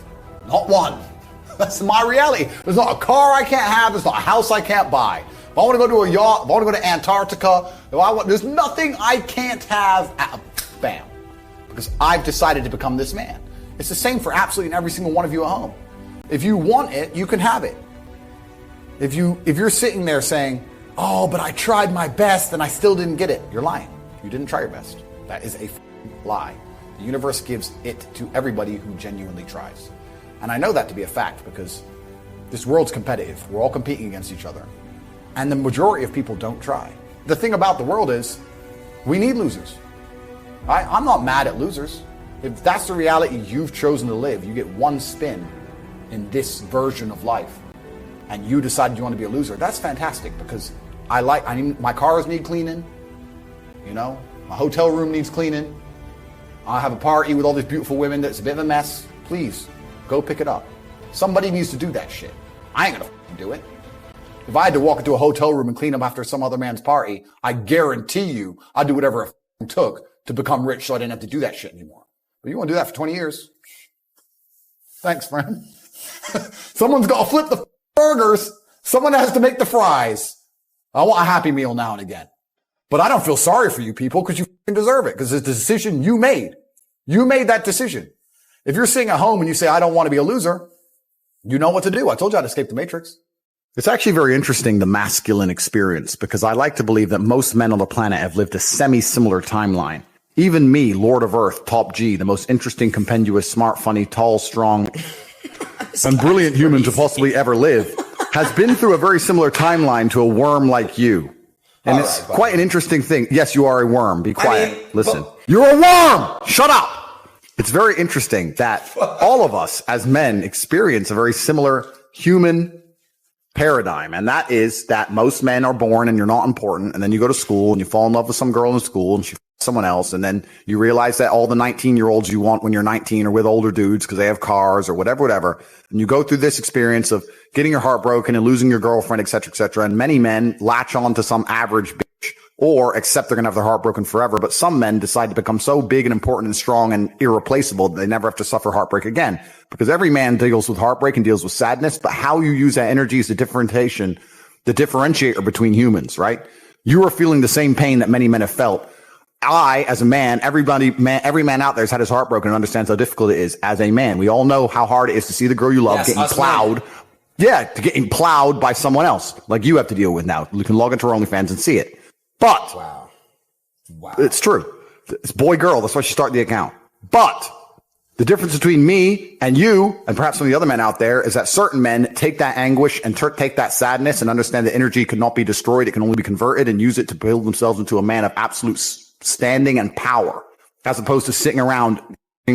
Not one. That's my reality. There's not a car I can't have. There's not a house I can't buy. If I want to go to a yacht, if I want to go to Antarctica, there's nothing I can't have. Bam. Because I've decided to become this man. It's the same for absolutely every single one of you at home. If you want it, you can have it. If you're sitting there saying, oh, but I tried my best and I still didn't get it, you're lying. You didn't try your best. That is a lie. The universe gives it to everybody who genuinely tries. And I know that to be a fact because this world's competitive. We're all competing against each other. And the majority of people don't try. The thing about the world is we need losers. I'm not mad at losers. If that's the reality you've chosen to live, you get one spin in this version of life. And you decided you want to be a loser, that's fantastic because my cars need cleaning, my hotel room needs cleaning. I have a party with all these beautiful women that's a bit of a mess. Please, go pick it up. Somebody needs to do that shit. I ain't gonna do it. If I had to walk into a hotel room and clean up after some other man's party, I guarantee you I'd do whatever it took to become rich so I didn't have to do that shit anymore. But you want to do that for 20 years? Thanks, friend. Someone's got to flip the burgers. Someone has to make the fries. I want a Happy Meal now and again. But I don't feel sorry for you people because you deserve it because it's the decision you made. You made that decision. If you're sitting at home and you say, I don't want to be a loser, you know what to do. I told you how to escape the matrix. It's actually very interesting, the masculine experience, because I like to believe that most men on the planet have lived a semi-similar timeline. Even me, Lord of Earth, Top G, the most interesting, compendious, smart, funny, tall, strong, and brilliant human to possibly ever live, has been through a very similar timeline to a worm like you. And it's quite an interesting thing. Yes, you are a worm. Be quiet. Listen. You're a worm! Shut up! It's very interesting that all of us as men experience a very similar human paradigm. And that is that most men are born and you're not important. And then you go to school and you fall in love with some girl in school and she someone else. And then you realize that all the 19-year-olds you want when you're 19 are with older dudes because they have cars or whatever. And you go through this experience of getting your heart broken and losing your girlfriend, et cetera, et cetera. And many men latch on to some average bitch or accept they're going to have their heart broken forever. But some men decide to become so big and important and strong and irreplaceable that they never have to suffer heartbreak again. Because every man deals with heartbreak and deals with sadness, but how you use that energy is the differentiator between humans, right? You are feeling the same pain that many men have felt. I, as a man, every man out there has had his heart broken and understands how difficult it is as a man. We all know how hard it is to see the girl you love getting plowed. Yeah, to getting plowed by someone else like you have to deal with now. You can log into our OnlyFans and see it. But wow. It's true. It's boy, girl. That's why she started the account. But the difference between me and you and perhaps some of the other men out there is that certain men take that anguish and take that sadness and understand that energy could not be destroyed. It can only be converted and use it to build themselves into a man of absolute standing and power, as opposed to sitting around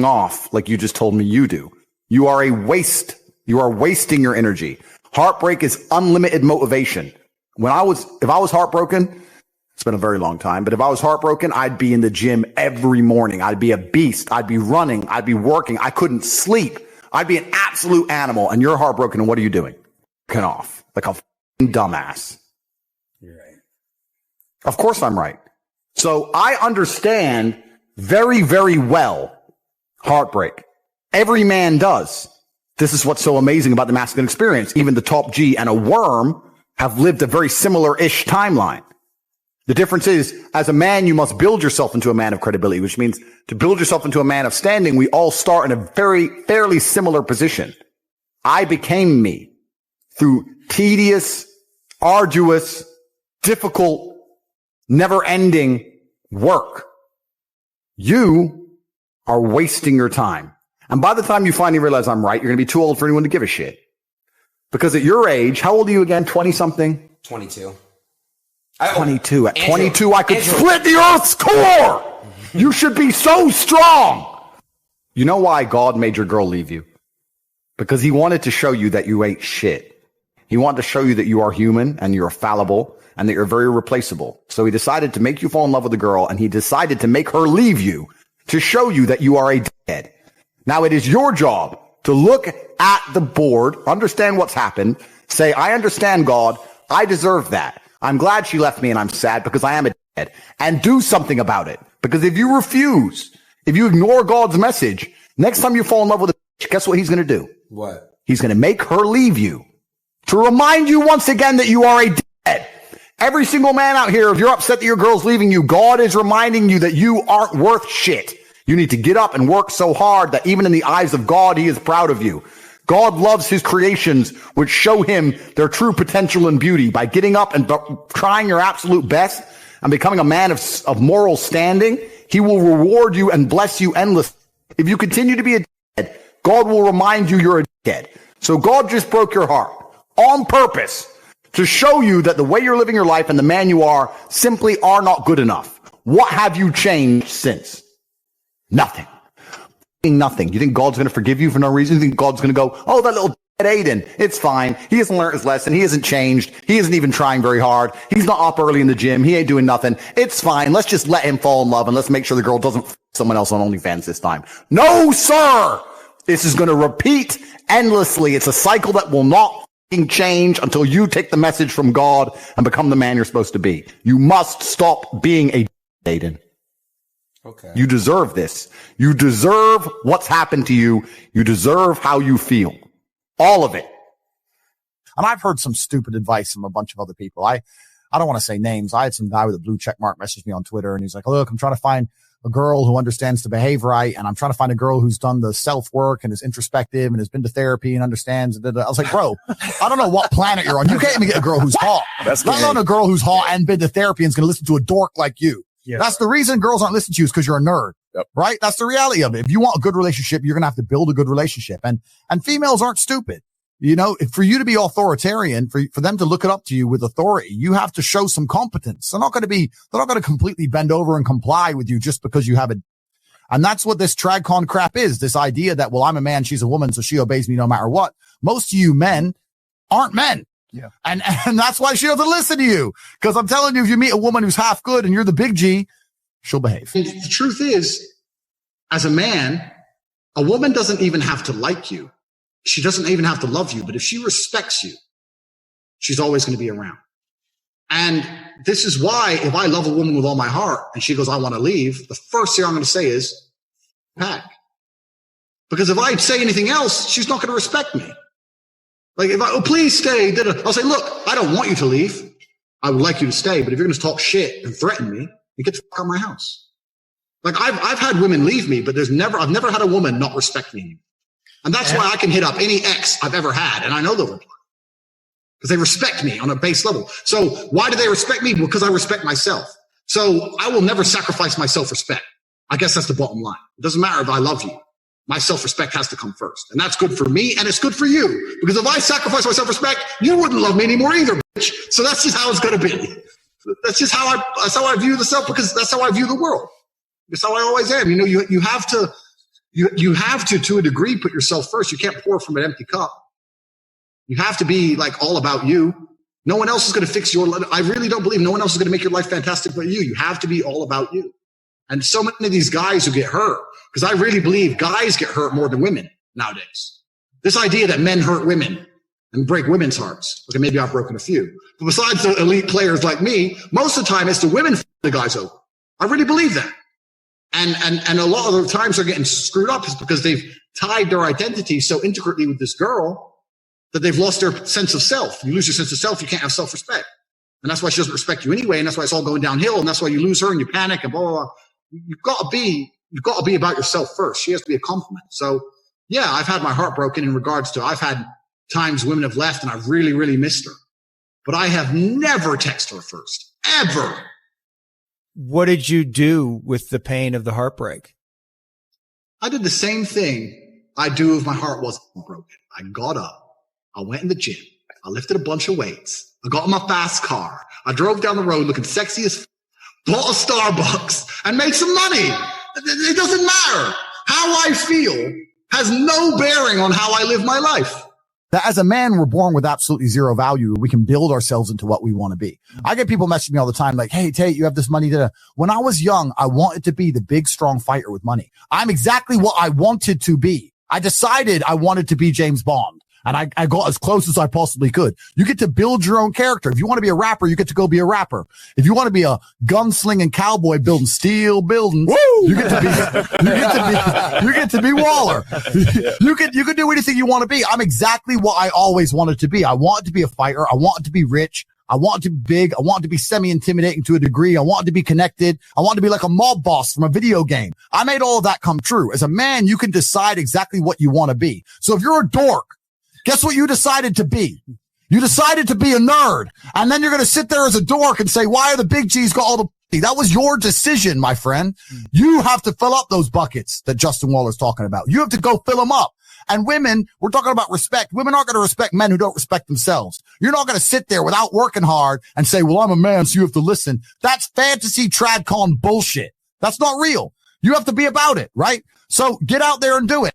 off like you just told me you do. You are a waste. You are wasting your energy. Heartbreak is unlimited motivation. If I was heartbroken, it's been a very long time, but if I was heartbroken, I'd be in the gym every morning. I'd be a beast. I'd be running. I'd be working. I couldn't sleep. I'd be an absolute animal. And you're heartbroken. And what are you doing? Cut off like a f***ing dumbass. You're right. Of course I'm right. So I understand very, very well heartbreak. Every man does. This is what's so amazing about the masculine experience. Even the top G and a worm have lived a very similar-ish timeline. The difference is, as a man, you must build yourself into a man of credibility, which means to build yourself into a man of standing, we all start in a fairly similar position. I became me through tedious, arduous, difficult, never-ending work. You are wasting your time. And by the time you finally realize I'm right, you're going to be too old for anyone to give a shit. Because at your age, how old are you again? 20-something? 22. 22. At 22, I could split the earth's core. You should be so strong. You know why God made your girl leave you? Because he wanted to show you that you ain't shit. He wanted to show you that you are human and you're fallible and that you're very replaceable. So he decided to make you fall in love with a girl, and he decided to make her leave you to show you that you are a dead. Now it is your job to look at the board, understand what's happened, say, I understand, God, I deserve that. I'm glad she left me and I'm sad because I am a dead, and do something about it. Because if you refuse, if you ignore God's message, next time you fall in love with a bitch, guess what he's going to do? What? He's going to make her leave you to remind you once again that you are a dead. Every single man out here, if you're upset that your girl's leaving you, God is reminding you that you aren't worth shit. You need to get up and work so hard that even in the eyes of God, he is proud of you. God loves his creations, which show him their true potential and beauty. By getting up and trying your absolute best and becoming a man of moral standing, he will reward you and bless you endlessly. If you continue to be a dead, God will remind you you're a dead. So God just broke your heart on purpose to show you that the way you're living your life and the man you are simply are not good enough. What have you changed since? Nothing. Nothing. You think God's going to forgive you for no reason? You think God's going to go, oh, that little Aiden, it's fine. He hasn't learned his lesson. He hasn't changed. He isn't even trying very hard. He's not up early in the gym. He ain't doing nothing. It's fine. Let's just let him fall in love and let's make sure the girl doesn't f someone else on OnlyFans this time. No, sir. This is going to repeat endlessly. It's a cycle that will not change until you take the message from God and become the man you're supposed to be. You must stop being a Aiden. Okay. You deserve this. You deserve what's happened to you. You deserve how you feel. All of it. And I've heard some stupid advice from a bunch of other people. I don't want to say names. I had some guy with a blue check mark message me on Twitter, and he's like, look, I'm trying to find a girl who understands to behave right, and I'm trying to find a girl who's done the self-work and is introspective and has been to therapy and understands. I was like, bro, I don't know what planet you're on. You can't even get a girl who's hot. Let alone a girl who's hot and been to therapy and is going to listen to a dork like you. Yeah. That's the reason girls aren't listening to you, is because you're a nerd. Yep. Right? That's the reality of it. If you want a good relationship, you're going to have to build a good relationship. And females aren't stupid. You know, for you to be authoritarian, for them to look it up to you with authority, you have to show some competence. They're not going to completely bend over and comply with you just because you have a, and that's what this tradcon crap is. This idea that, well, I'm a man, she's a woman, so she obeys me no matter what. Most of you men aren't men. Yeah. And that's why she doesn't listen to you. Because I'm telling you, if you meet a woman who's half good and you're the big G, she'll behave. And the truth is, as a man, a woman doesn't even have to like you. She doesn't even have to love you. But if she respects you, she's always going to be around. And this is why if I love a woman with all my heart and she goes, I want to leave, the first thing I'm going to say is, pack. Because if I say anything else, she's not going to respect me. Like if oh, please stay. I'll say, look, I don't want you to leave. I would like you to stay. But if you're going to talk shit and threaten me, you get the fuck out of my house. Like I've had women leave me, but I've never had a woman not respect me. And that's why I can hit up any ex I've ever had. And I know they'll reply because they respect me on a base level. So why do they respect me? Because I respect myself. So I will never sacrifice my self-respect. I guess that's the bottom line. It doesn't matter if I love you. My self-respect has to come first. And that's good for me and it's good for you. Because if I sacrifice my self-respect, you wouldn't love me anymore either, bitch. So that's just how it's going to be. That's just how I view the self, because that's how I view the world. That's how I always am. You know, you have to a degree, put yourself first. You can't pour from an empty cup. You have to be like all about you. No one else is going to fix your life. I really don't believe no one else is going to make your life fantastic but you. You have to be all about you. And so many of these guys who get hurt, because I really believe guys get hurt more than women nowadays. This idea that men hurt women and break women's hearts. Okay, maybe I've broken a few. But besides the elite players like me, most of the time it's the women the guys over. I really believe that. And a lot of the times they're getting screwed up is because they've tied their identity so intricately with this girl that they've lost their sense of self. You lose your sense of self, you can't have self-respect. And that's why she doesn't respect you anyway. And that's why it's all going downhill. And that's why you lose her and you panic and blah, blah, blah. You've got to be about yourself first. She has to be a compliment. So yeah, I've had my heart broken in regards to, I've had times women have left and I've really, really missed her, but I have never texted her first, ever. What did you do with the pain of the heartbreak? I did the same thing I do if my heart wasn't broken. I got up. I went in the gym. I lifted a bunch of weights. I got in my fast car. I drove down the road looking sexy as bought a Starbucks and made some money. It doesn't matter. How I feel has no bearing on how I live my life. That as a man, we're born with absolutely zero value. We can build ourselves into what we want to be. I get people messaging me all the time like, hey, Tate, you have this money. When I was young, I wanted to be the big, strong fighter with money. I'm exactly what I wanted to be. I decided I wanted to be James Bond. And I got as close as I possibly could. You get to build your own character. If you want to be a rapper, you get to go be a rapper. If you want to be a gunslinging cowboy building steel buildings, you get to be Waller. You can do anything you want to be. I'm exactly what I always wanted to be. I wanted to be a fighter. I wanted to be rich. I wanted to be big. I wanted to be semi-intimidating to a degree. I wanted to be connected. I wanted to be like a mob boss from a video game. I made all of that come true. As a man, you can decide exactly what you want to be. So if you're a dork, guess what you decided to be? You decided to be a nerd. And then you're going to sit there as a dork and say, why are the big G's got all the... That was your decision, my friend. You have to fill up those buckets that Justin Waller's talking about. You have to go fill them up. And women, we're talking about respect. Women aren't going to respect men who don't respect themselves. You're not going to sit there without working hard and say, well, I'm a man, so you have to listen. That's fantasy tradcon bullshit. That's not real. You have to be about it, right? So get out there and do it.